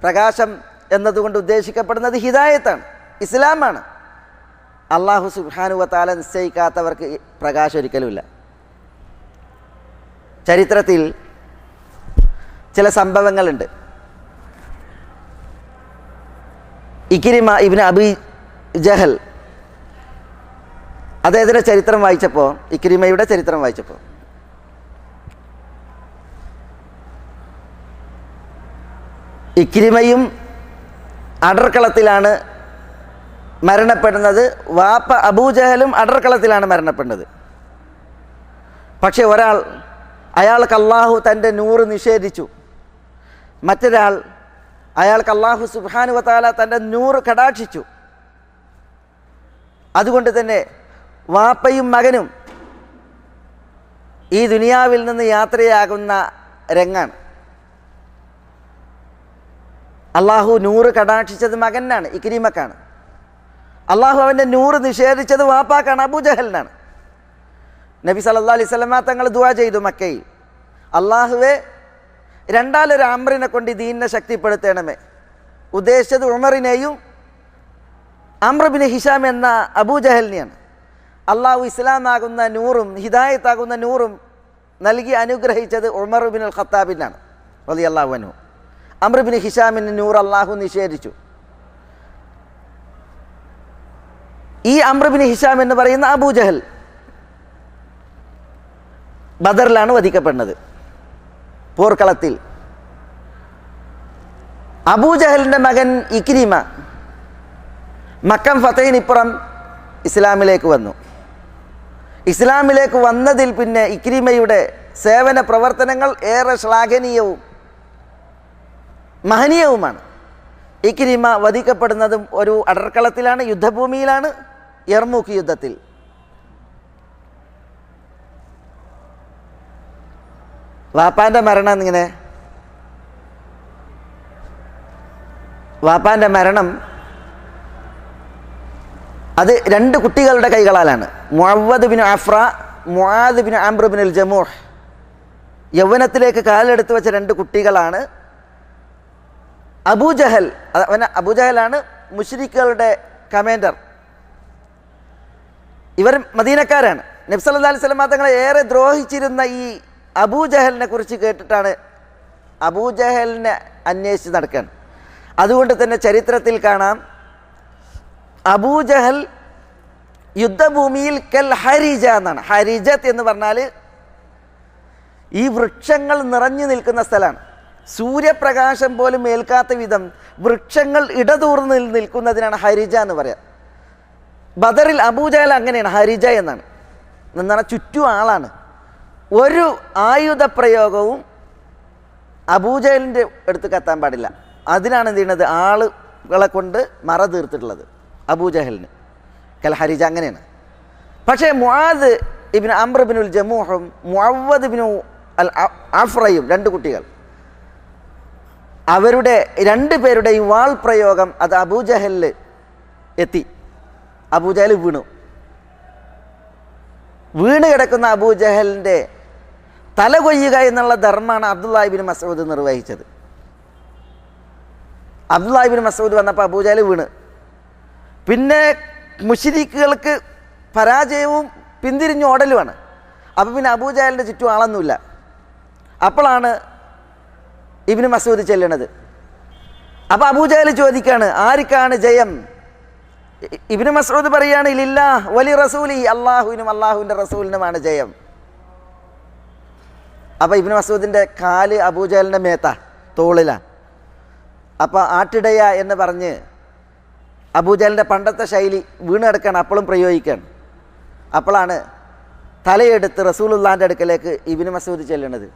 പ്രകാശം എന്നതുകൊണ്ട് ഉദ്ദേശിക്കപ്പെടുന്നത് ഹിദായത്താണ്, ഇസ്ലാമാണ്. അള്ളാഹു സുബ്ഹാനഹു വ തആല നിശ്ചയിക്കാത്തവർക്ക് പ്രകാശം ഒരിക്കലുമില്ല. ചരിത്രത്തിൽ ചില സംഭവങ്ങളുണ്ട്. ഇക്രിമ ഇബ്നു അബി ജഹൽ അദ്ദേഹത്തിൻ്റെ ചരിത്രം വായിച്ചപ്പോൾ, ഇക്രിമയുടെ ചരിത്രം വായിച്ചപ്പോൾ ഇക്രിമയും അടർക്കളത്തിലാണ് മരണപ്പെടുന്നത്. വാപ്പ അബൂജഹലും അടർക്കളത്തിലാണ് മരണപ്പെടുന്നത്. പക്ഷെ ഒരാൾ, അയാൾക്ക് അള്ളാഹു തൻ്റെ നൂറ് നിഷേധിച്ചു. മറ്റൊരാൾ, അയാൾക്ക് അള്ളാഹു സുബ്ഹാനഹു വ തആല തൻ്റെ നൂറ് കടാക്ഷിച്ചു. അതുകൊണ്ട് തന്നെ വാപ്പയും മകനും ഈ ദുനിയാവിൽ നിന്ന് യാത്രയാകുന്ന രംഗാണ്. അള്ളാഹു നൂറ് കടാക്ഷിച്ചത് മകനാണ്, ഇക്രിമക്കാണ്. അള്ളാഹു അവൻ്റെ നൂറ് നിഷേധിച്ചത് വാപ്പാക്കാണ്, അബൂജഹലിനാണ്. നബി സല്ലല്ലാഹു അലൈഹി വസല്ലമ തങ്ങൾ ദുആ ചെയ്തു മക്കയിൽ, അള്ളാഹുവെ രണ്ടാലൊരു അംറിനെ കൊണ്ട് ഈ ദീനിനെ ശക്തിപ്പെടുത്തണമേ. ഉദ്ദേശിച്ചത് ഉമറിനെയും അംർ ബിൻ ഹിഷാം എന്ന അബൂജഹലിനെയാണ്. അള്ളാഹു ഇസ്ലാമാകുന്ന നൂറും ഹിദായത്താകുന്ന നൂറും നൽകി അനുഗ്രഹിച്ചത് ഉമർ ബിൻ അൽ ഖത്താബിനാണ് റളിയല്ലാഹു അൻഹു. അംർ ബിൻ ഹിഷാമിന് നൂർ അള്ളാഹു നിഷേധിച്ചു. ഈ അംർ ബിൻ ഹിഷാം എന്ന് പറയുന്ന അബൂജഹൽ ബദറിലാണ് വധിക്കപ്പെടുന്നത്, പോർക്കളത്തിൽ. അബൂജഹലിൻ്റെ മകൻ ഇക്രിമ മക്കം ഫതഹിനിപ്പുറം ഇസ്ലാമിലേക്ക് വന്നു. ഇസ്ലാമിലേക്ക് വന്നതിൽ പിന്നെ ഇക്രിമയുടെ സേവന പ്രവർത്തനങ്ങൾ ഏറെ ശ്ലാഘനീയവും മഹനീയവുമാണ്. ഇക്രിമ വധിക്കപ്പെടുന്നതും ഒരു അടർക്കളത്തിലാണ്, യുദ്ധഭൂമിയിലാണ്, യർമൂക്ക് യുദ്ധത്തിൽ. വാപ്പാൻ്റെ മരണം ഇങ്ങനെ, വാപ്പാൻ്റെ മരണം അത് രണ്ട് കുട്ടികളുടെ കൈകളാലാണ്. Muawwad bin Afra, Muadh bin Amr bin al Jamuh. യൗവനത്തിലേക്ക് കാലെടുത്ത് വെച്ച രണ്ട് കുട്ടികളാണ്. അബൂജഹൽ, അബൂജഹലാണ് മുശ്രിക്കുകളുടെ കമാൻഡർ. ഇവർ മദീനക്കാരാണ്. നബി സല്ലല്ലാഹു അലൈഹി വസല്ലം തങ്ങളെ ഏറെ ദ്രോഹിച്ചിരുന്ന ഈ അബൂജഹലിനെ കുറിച്ച് കേട്ടിട്ടാണ് അബൂജഹലിനെ അന്വേഷിച്ച് നടക്കാൻ. അതുകൊണ്ട് തന്നെ ചരിത്രത്തിൽ കാണാം, അബൂജഹൽ യുദ്ധഭൂമിയിൽ കൽ ഹരിജ എന്നാണ്. ഹരിജത്ത് എന്ന് പറഞ്ഞാൽ ഈ വൃക്ഷങ്ങൾ നിറഞ്ഞു നിൽക്കുന്ന സ്ഥലമാണ്. സൂര്യപ്രകാശം പോലും ഏൽക്കാത്ത വിധം വൃക്ഷങ്ങൾ ഇടതൂർന്ന് നിൽക്കുന്നതിനാണ് ഹരിജ എന്ന് പറയാം. ബദറിൽ അബൂജഹൽ അങ്ങനെയാണ്, ഹരിജ എന്നാണ്. എന്താണ്, ചുറ്റും ആളാണ്. ഒരു ആയുധ പ്രയോഗവും അബൂജഹലിൻ്റെ അടുത്ത് കത്താൻ പാടില്ല. അതിനാണ് എന്ത് ചെയ്യുന്നത്, ആളുകളെ കൊണ്ട് മറ തീർത്തിട്ടുള്ളത് അബൂജഹലിന്. കൽ ഹരിജ അങ്ങനെയാണ്. പക്ഷേ മുആദ് ഇബ്നു അംർ ബിൻ അൽ ജമൂഹും മുഅവ്വദ് ബിൻ അൽ അഫ്രയും രണ്ട് കുട്ടികൾ, അവരുടെ രണ്ട് പേരുടെയും വാൾ പ്രയോഗം അത് അബൂജഹലിൽ എത്തി. അബൂജഹൽ വീണ് കിടക്കുന്ന അബൂജഹലിൻ്റെ തല കൊയ്യുക എന്നുള്ള ധർമ്മമാണ് അബ്ദുല്ലാഹി ഇബ്നു മസ്ഊദ് നിർവഹിച്ചത്. അബ്ദുല്ലാഹി ഇബ്നു മസ്ഊദ് വന്നപ്പോൾ അബൂജഹൽ വീണ്. പിന്നെ മുശ്രിക്കുകൾക്ക് പരാജയവും പിന്തിരിഞ്ഞ് ഓടലുമാണ്. അപ്പം പിന്നെ അബൂജഹലിൻ്റെ ചുറ്റും ആളൊന്നുമില്ല. അപ്പോഴാണ് ഇബ്നു മസ്ഊദ് ചെല്ലണത്. അപ്പോൾ അബൂജഹൽ ചോദിക്കുകയാണ്, ആർക്കാണ് ജയം? ഇബ്നു മസ്ഊദ് പറയുകയാണ്, ലില്ലാഹ് വലി റസൂലി, അള്ളാഹുവിനും അള്ളാഹുവിൻ്റെ റസൂലിനുമാണ് ജയം. അപ്പോൾ ഇബ്നു മസ്ഊദിൻ്റെ കാല് അബൂജഹലിൻ്റെ മേത്ത തോളിലാണ്. അപ്പോൾ ആട്ടിടയ എന്ന് പറഞ്ഞ് അബൂജഹലിൻ്റെ പണ്ടത്തെ ശൈലി വീണ് കിടക്കുകയാണ്, അപ്പോഴും പ്രയോഗിക്കുകയാണ്. അപ്പോഴാണ് തലയെടുത്ത് റസൂലുള്ളാഹിൻ്റെ അടുക്കലേക്ക് ഇബ്നു മസ്ഊദ് ചെല്ലുന്നത്.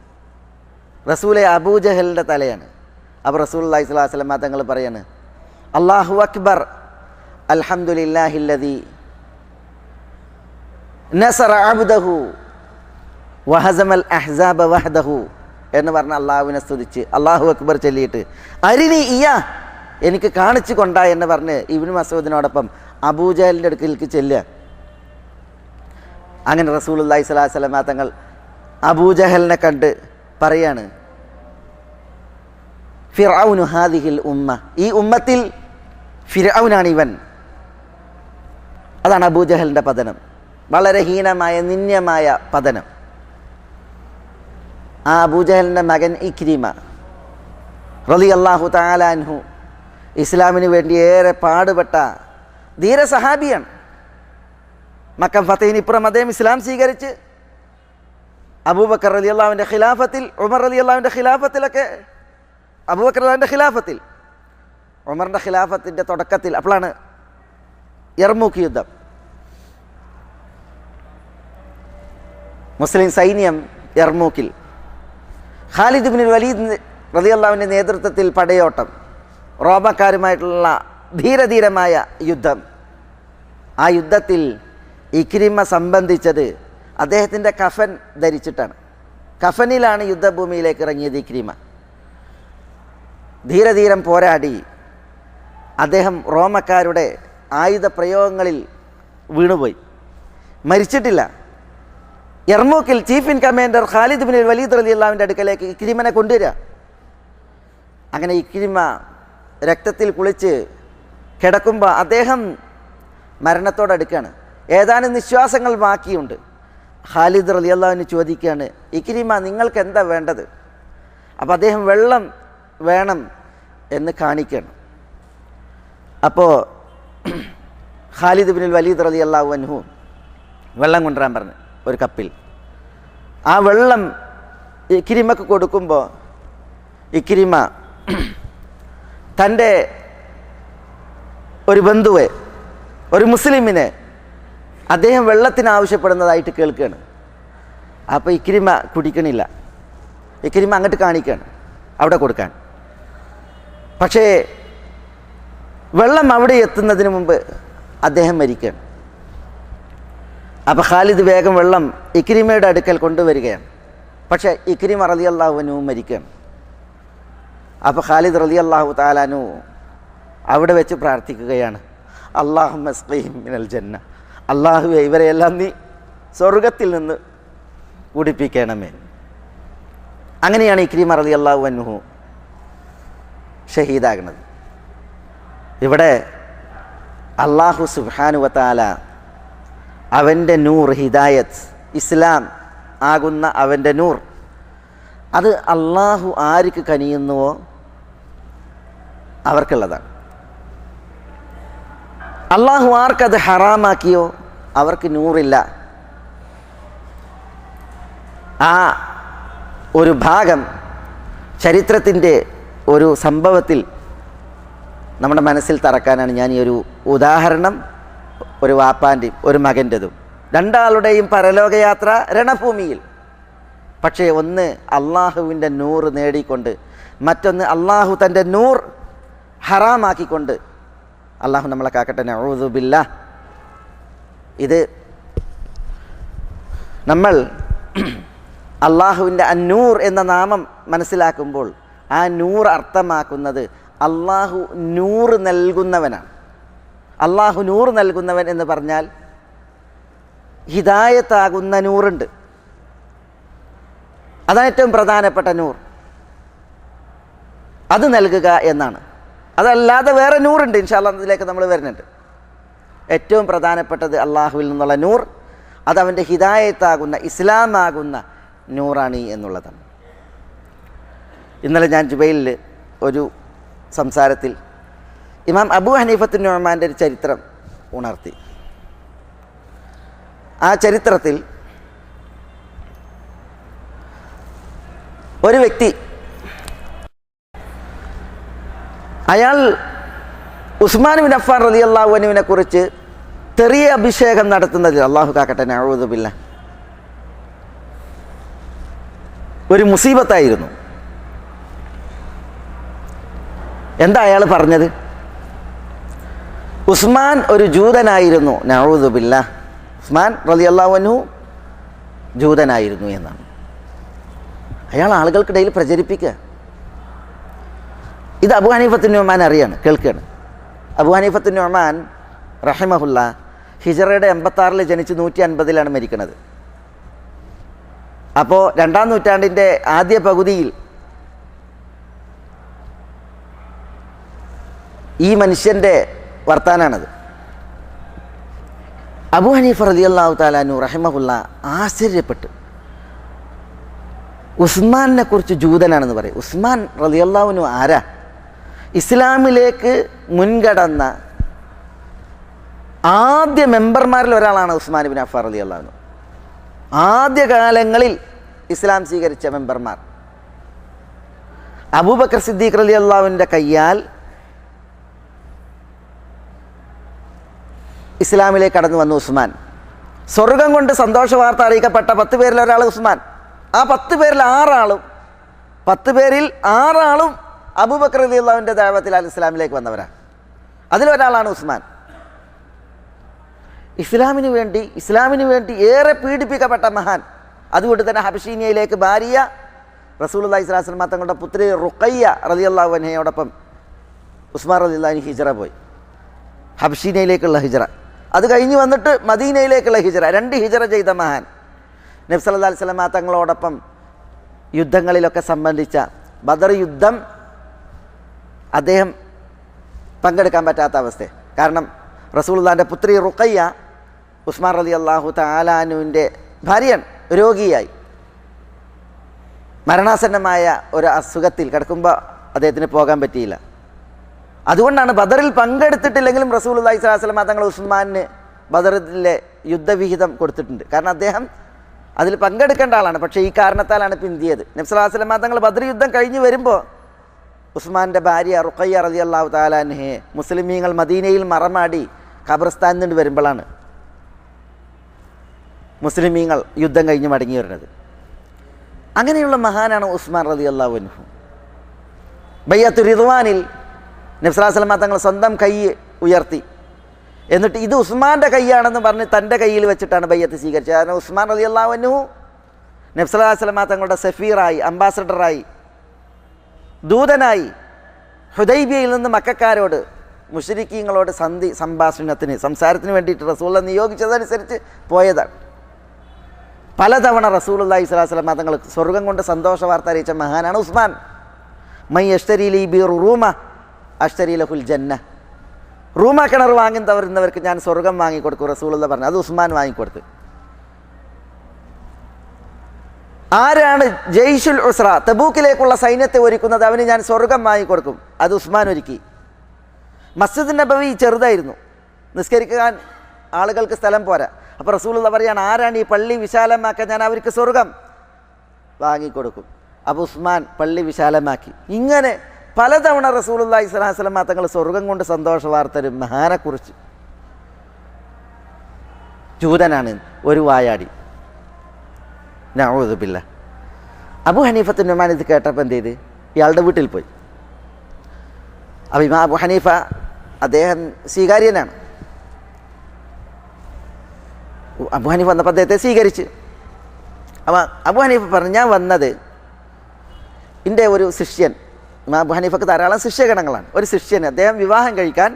റസൂലെ അബൂജഹലിൻ്റെ തലയാണ്. അപ്പോൾ റസൂലുള്ളാഹി സ്വല്ലല്ലാഹു അലൈഹി വസല്ലം തങ്ങൾ പറയാണ്, അല്ലാഹു അക്ബർ അൽഹംദുലില്ലാഹില്ലദീ നസറ അബ്ദഹു വഹസമൽ അഹ്സാബ വഹദഹു എന്ന് പറഞ്ഞ അള്ളാഹുവിനെ സ്തുതിച്ച് അല്ലാഹു അക്ബർ ചൊല്ലിയിട്ട് അരിനി ഇയ്യാ, എനിക്ക് കാണിച്ചു കൊണ്ടാ എന്ന് പറഞ്ഞ് ഇബ്നു മസ്ഊദിനോടൊപ്പം അബൂജഹലിൻ്റെ അടുക്കലേക്ക് ചെല്ലുക. അങ്ങനെ റസൂലുള്ളാഹി സ്വല്ലല്ലാഹു അലൈഹി വസല്ലം തങ്ങൾ അബൂജഹലിനെ കണ്ട് പറയാണ്, ഫിർഔനു ഹാദിഹിൽ ഉമ്മ, ഈ ഉമ്മത്തിൽ ഫിർഔനാണ് ഇവൻ. അതാണ് അബൂജഹലിൻ്റെ പതനം, വളരെ ഹീനമായ നിന്ദ്യമായ പതനം. ആ അബൂജഹലിൻ്റെ മകൻ ഇക്രിമ റളിയല്ലാഹു തആല അൻഹു ഇസ്ലാമിന് വേണ്ടി ഏറെ പാടുപെട്ട ധീര സഹാബിയാണ്. മക്കം ഫതഹിനിപ്പുറം അദ്ദേഹം ഇസ്ലാം സ്വീകരിച്ച് അബൂബക്കർ റളിയല്ലാഹുവിൻ്റെ ഖിലാഫത്തിൽ, ഉമർ റളിയല്ലാഹുവിൻ്റെ ഖിലാഫത്തിലൊക്കെ, അബൂബക്കർ റളിയല്ലാഹുവിൻ്റെ ഖിലാഫത്തിൽ, ഉമറിൻ്റെ ഖിലാഫത്തിൻ്റെ തുടക്കത്തിൽ, അപ്പോഴാണ് യർമൂക്ക് യുദ്ധം. മുസ്ലിം സൈന്യം യർമൂക്കിൽ ഖാലിദ് ഇബ്നുൽ വലീദ് റളിയല്ലാഹുവിൻ്റെ നേതൃത്വത്തിൽ പടയോട്ടം, റോമക്കാരുമായിട്ടുള്ള ധീരമായ യുദ്ധം. ആ യുദ്ധത്തിൽ ഇക്രിമ സംബന്ധിച്ചത് അദ്ദേഹത്തിൻ്റെ കഫൻ ധരിച്ചിട്ടാണ്. കഫനിലാണ് യുദ്ധഭൂമിയിലേക്ക് ഇറങ്ങിയത് ഇക്രിമ. ധീരം പോരാടി അദ്ദേഹം യർമൂക്കിൽ chief in commander Khalid bin Walid റളിയല്ലാഹുവിൻ്റെ അടുക്കലേക്ക് ഇക്രിമനെ കൊണ്ടുവരിക. അങ്ങനെ ഇക്രിമ രക്തത്തിൽ കുളിച്ച് കിടക്കുമ്പോൾ അദ്ദേഹം മരണത്തോടടുക്കുകയാണ്. ഏതാനും നിശ്വാസങ്ങൾ ബാക്കിയുണ്ട്. ഖാലിദ് റളിയല്ലാഹുവിന് ചോദിക്കുകയാണ്, ഇക്രിമ നിങ്ങൾക്ക് എന്താ വേണ്ടത്? അപ്പോൾ അദ്ദേഹം വെള്ളം വേണം എന്ന് കാണിക്കണം. അപ്പോൾ ഖാലിദ് ബിൻ വലീദ് റളിയല്ലാഹു അൻഹു വെള്ളം കൊണ്ടുവരാൻ പറഞ്ഞു ഒരു കപ്പിൽ. ആ വെള്ളം ഇക്രിമക്ക് കൊടുക്കുമ്പോൾ ഇക്രിമ തൻ്റെ ഒരു ബന്ധുവെ, ഒരു മുസ്ലിമിനെ അദ്ദേഹം വെള്ളത്തിന് ആവശ്യപ്പെടുന്നതായിട്ട് കേൾക്കുകയാണ്. അപ്പോൾ ഇക്രിമ കുടിക്കണില്ല. ഇക്രിമ അങ്ങോട്ട് കാണിക്കുകയാണ് അവിടെ കൊടുക്കാൻ. പക്ഷേ വെള്ളം അവിടെ എത്തുന്നതിന് മുമ്പ് അദ്ദേഹം മരിക്കുകയാണ്. അപ്പോൾ ഖാലിദ് വേഗം വെള്ളം ഇക്രിമയുടെ അടുക്കൽ കൊണ്ടുവരികയാണ്. പക്ഷേ ഇക്രിമ റളിയല്ലാഹു അൻഹു മരിക്കുകയാണ്. അപ്പോൾ ഖാലിദ് റളിയല്ലാഹു തആല അൻഹു അവിടെ വെച്ച് പ്രാർത്ഥിക്കുകയാണ്, അല്ലാഹുമ്മ സ്ഖിഹിം മിനൽ ജന്ന, അല്ലാഹുവേ ഇവരെയെല്ലാം നീ സ്വർഗത്തിൽ നിന്ന് കുടിപ്പിക്കണമേ. അങ്ങനെയാണ് ഇക്രിമ റളിയല്ലാഹു അൻഹു ഷഹീദാകുന്നത്. ഇവിടെ അല്ലാഹു സുബ്ഹാനഹു വ തആല അവൻ്റെ നൂർ, ഹിദായത്ത്, ഇസ്ലാം ആകുന്ന അവൻ്റെ നൂർ, അത് അള്ളാഹു ആർക്ക് കനിയുന്നുവോ അവർക്കുള്ളതാണ്. അള്ളാഹു ആർക്കത് ഹറാമാക്കിയോ അവർക്ക് നൂറില്ല. ആ ഒരു ഭാഗം ചരിത്രത്തിൻ്റെ ഒരു സംഭവത്തിൽ നമ്മുടെ മനസ്സിൽ തറക്കാനാണ് ഞാൻ ഈ ഒരു ഉദാഹരണം, ഒരു വാപ്പാൻ്റെയും ഒരു മകൻ്റെതും. രണ്ടാളുടെയും പരലോകയാത്ര രണഭൂമിയിൽ. പക്ഷേ ഒന്ന് അള്ളാഹുവിൻ്റെ നൂർ നേടിക്കൊണ്ട്, മറ്റൊന്ന് അള്ളാഹു തൻ്റെ നൂർ ഹറാമാക്കിക്കൊണ്ട്. അള്ളാഹു നമ്മളെ കാക്കട്ടെ, നഊദു ബില്ലാഹ്. ഇത് നമ്മൾ അള്ളാഹുവിൻ്റെ അന്നൂർ എന്ന നാമം മനസ്സിലാക്കുമ്പോൾ ആ നൂർ അർത്ഥമാക്കുന്നത് അള്ളാഹു നൂർ നൽകുന്നവനാണ്. അള്ളാഹു നൂർ നൽകുന്നവൻ എന്ന് പറഞ്ഞാൽ ഹിദായത്താകുന്ന നൂറുണ്ട്, അതാണ് ഏറ്റവും പ്രധാനപ്പെട്ട നൂർ. അത് നൽകുക എന്നാണ്. അതല്ലാതെ വേറെ നൂറുണ്ട്, ഇൻഷാ അല്ലാഹ് അതിലേക്ക് നമ്മൾ വരുന്നുണ്ട്. ഏറ്റവും പ്രധാനപ്പെട്ടത് അള്ളാഹുവിൽ നിന്നുള്ള നൂർ, അതവൻ്റെ ഹിദായത്താകുന്ന ഇസ്ലാമാകുന്ന നൂറാണ് എന്നുള്ളതാണ്. ഇന്നലെ ഞാൻ ജുബൈലിൽ ഒരു സംസാരത്തിൽ ഇമാം അബൂ ഹനീഫത്തുൻ നുഅ്മാൻ്റെ ഒരു ചരിത്രം ഉണർത്തി. ആ ചരിത്രത്തിൽ ഒരു വ്യക്തി, അയാൾ ഉസ്മാൻ ബിൻ അഫ്ഫാൻ റളിയല്ലാഹു അൻഹുവിനെ കുറിച്ച് തെറിയ അഭിഷേകം നടത്തുന്നതിൽ, അല്ലാഹു കാക്കട്ടെ, നഊദു ബില്ലാഹ്, ഒരു മുസീബത്തായിരുന്നു. എന്താ അയാൾ പറഞ്ഞത്? ഉസ്മാൻ ഒരു ജൂതനായിരുന്നു. നഊദു ബില്ലാഹ്, ഉസ്മാൻ റളിയല്ലാഹു അൻഹു ജൂതനായിരുന്നു എന്നാണ് അയാൾ ആളുകൾക്കിടയിൽ പ്രചരിപ്പിക്കുക. ഇത് അബൂ ഹനീഫത്തുൻ നുഅ്മാൻ അറിയാണ്, കേൾക്കുകയാണ്. അബൂ ഹനീഫത്തുൻ നുഅ്മാൻ റഹിമഹുല്ലാ ഹിജറയുടെ 86 ജനിച്ച് 150 മരിക്കുന്നത്. അപ്പോൾ 2-ാം നൂറ്റാണ്ടിൻ്റെ ആദ്യ പകുതിയിൽ ഈ മനുഷ്യൻ്റെ വർത്താനാണത്. അബൂ ഹനീഫ റളിയല്ലാഹു തആല അൻഹു റഹിമഹുല്ലാ ആശ്ചര്യപ്പെട്ട്, ഉസ്മാനെ കുറിച്ച് ജൂതനാണെന്ന് പറയും. ഉസ്മാൻ റളിയല്ലാഹു അൻഹു ആരാ? ഇസ്ലാമിലേക്ക് മുൻകടന്ന ആദ്യ മെമ്പർമാരിൽ ഒരാളാണ് ഉസ്മാൻ ഇബ്നു അഫ്ഫാൻ റളിയല്ലാഹു അൻഹു. ആദ്യകാലങ്ങളിൽ ഇസ്ലാം സ്വീകരിച്ച മെമ്പർമാർ. അബൂബക്കർ സിദ്ദീഖ് റളിയല്ലാഹുവിൻ്റെ കയ്യാൽ ഇസ്ലാമിലേക്ക് കടന്നു വന്നു ഉസ്മാൻ. സ്വർഗം കൊണ്ട് സന്തോഷ വാർത്ത അറിയിക്കപ്പെട്ട 10 പേരിൽ ഒരാൾ ഉസ്മാൻ. ആ 10 പേരിൽ 6 ആളും അബൂബക്കർ റളിയല്ലാഹുവിൻ്റെ ദഅവത്തിൽ ഇസ്ലാമിലേക്ക് വന്നവരാണ്. അതിലൊരാളാണ് ഉസ്മാൻ. ഇസ്ലാമിന് വേണ്ടി ഏറെ പീഡിപ്പിക്കപ്പെട്ട മഹാൻ. അതുകൊണ്ട് തന്നെ ഹബശീനിയയിലേക്ക് ഭാര്യ റസൂലുള്ളാഹി സ്വല്ലല്ലാഹു അലൈഹി വസല്ലം തങ്ങളുടെ പുത്രി റുഖയ്യ റളിയല്ലാഹു അൻഹയോടൊപ്പം ഉസ്മാൻ റളിയല്ലാഹു അൻഹു ഹിജറ പോയി, ഹബശീനിയയിലേക്കുള്ള ഹിജറ. അത് കഴിഞ്ഞ് വന്നിട്ട് മദീനയിലേക്കുള്ള ഹിജറ, 2 ഹിജറ ചെയ്ത മഹാൻ. നബി സല്ലല്ലാഹു അലൈഹി വസല്ലം തങ്ങളോടൊപ്പം യുദ്ധങ്ങളിലൊക്കെ സംബന്ധിച്ച ബദർ യുദ്ധം അദ്ദേഹം പങ്കെടുക്കാൻ പറ്റാത്ത അവസ്ഥ. കാരണം റസൂലുള്ളാഹിൻ്റെ പുത്രി റുഖയ്യ ഉസ്മാൻ റളിയല്ലാഹു തആല അൻഹുവിൻ്റെ ഭാര്യയാണ്, രോഗിയായി മരണാസന്നമായ ഒരു അസുഖത്തിൽ കിടക്കുമ്പോൾ അദ്ദേഹത്തിന് പോകാൻ പറ്റിയില്ല. അതുകൊണ്ടാണ് ബദറിൽ പങ്കെടുത്തിട്ടില്ലെങ്കിലും റസൂലുള്ളാഹി സ്വല്ലല്ലാഹു അലൈഹി വസല്ലം തങ്ങൾ ഉസ്മാന് ബദറിലെ യുദ്ധവിഹിതം കൊടുത്തിട്ടുണ്ട്. കാരണം അദ്ദേഹം അതിൽ പങ്കെടുക്കേണ്ട ആളാണ്. പക്ഷേ ഈ കാരണത്താലാണ് പിന്തിയത്. നബി സല്ലല്ലാഹു അലൈഹി വസല്ലം തങ്ങൾ ബദർ യുദ്ധം കഴിഞ്ഞ് വരുമ്പോൾ ഉസ്മാൻ്റെ ഭാര്യ റുഖയ്യ റളിയല്ലാഹു തആല അൻഹയെ മുസ്ലിമീങ്ങൾ മദീനയിൽ മറമാടി ഖബർസ്ഥാനിൽ നിന്ന് വരുമ്പോഴാണ് മുസ്ലിമീങ്ങൾ യുദ്ധം കഴിഞ്ഞ് മടങ്ങി വരുന്നത്. അങ്ങനെയുള്ള മഹാനാണ് ഉസ്മാൻ റളിയല്ലാഹു അൻഹു. ബൈഅത്തു റിദ്വാനിൽ നബി സല്ലല്ലാഹു അലൈഹി വസല്ലം തങ്ങൾ സ്വന്തം കൈ ഉയർത്തി, എന്നിട്ട് ഇത് ഉസ്മാൻ്റെ കൈയാണെന്ന് പറഞ്ഞ് തൻ്റെ കയ്യിൽ വെച്ചിട്ടാണ് ബൈഅത്ത് സ്വീകരിച്ചത്. കാരണം ഉസ്മാൻ റളിയല്ലാഹു അൻഹു നബി സല്ലല്ലാഹു അലൈഹി വസല്ലം തങ്ങളുടെ സഫീറായി, അംബാസഡറായി, ദൂതനായി ഹുദൈബിയയിൽ നിന്ന് മക്കക്കാരോട് മുശ്രിക്കീങ്ങളോട് സംസാരത്തിന് വേണ്ടിയിട്ട് റസൂലുള്ളാഹി നിയോഗിച്ചതനുസരിച്ച് പോയതാണ്. പലതവണ റസൂലുള്ളാഹി സ്വല്ലല്ലാഹു അലൈഹി വസല്ലം തങ്ങൾ സ്വർഗം കൊണ്ട് സന്തോഷ വാർത്ത അറിയിച്ച മഹാനാണ് ഉസ്മാൻ. മൈ അഷ്തരി ലി ബി റൂമ അഷ്തരി ലഹുൽ ജന്ന. റൂമ കിണർ വാങ്ങുന്നവർക്ക് ഞാൻ സ്വർഗം വാങ്ങിക്കൊടുക്കും റസൂലുള്ളാഹി പറഞ്ഞു. അത് ഉസ്മാൻ വാങ്ങിക്കൊടുത്ത്. ആരാണ് ജയ്ഷുൽ ഉസ്ര, തബൂക്കിലേക്കുള്ള സൈന്യത്തെ ഒരുക്കുന്നത്, അവന് ഞാൻ സ്വർഗം വാങ്ങിക്കൊടുക്കും. അത് ഉസ്മാൻ ഒരുക്കി. മസ്ജിദ് നബവി ചെറുതായിരുന്നു, നിസ്കരിക്കാൻ ആളുകൾക്ക് സ്ഥലം പോരാ. അപ്പോൾ റസൂലുള്ളാഹി പറയാണ്, ആരാണ് ഈ പള്ളി വിശാലമാക്കാൻ, ഞാൻ അവർക്ക് സ്വർഗം വാങ്ങിക്കൊടുക്കും. അപ്പോൾ ഉസ്മാൻ പള്ളി വിശാലമാക്കി. ഇങ്ങനെ പലതവണ റസൂലുള്ളാഹി സ്വല്ലല്ലാഹു അലൈഹി വസല്ലം തങ്ങൾ സ്വർഗം കൊണ്ട് സന്തോഷ വാർത്ത മഹാനെക്കുറിച്ച്. ജൂതനാണ്, ഒരു വായാടി. നഊദു ബില്ലാഹ്. അബൂ ഹനീഫത്തുൻ നുഅ്മാൻ ഇത് കേട്ടപ്പോൾ എന്ത് ചെയ്ത്, ഇയാളുടെ വീട്ടിൽ പോയി. അപ്പോൾ ഇമാം അബൂ ഹനീഫ അദ്ദേഹം സ്വീകാര്യനാണ്. അബൂ ഹനീഫ വന്നപ്പോൾ അദ്ദേഹത്തെ സ്വീകരിച്ച്. അപ്പോൾ അബൂ ഹനീഫ പറഞ്ഞു, ഞാൻ വന്നത് എൻ്റെ ഒരു ശിഷ്യൻ, ഇമാം അബൂ ഹനീഫക്ക് ധാരാളം ശിഷ്യഗണങ്ങളാണ്. ഒരു ശിഷ്യൻ അദ്ദേഹം വിവാഹം കഴിക്കാൻ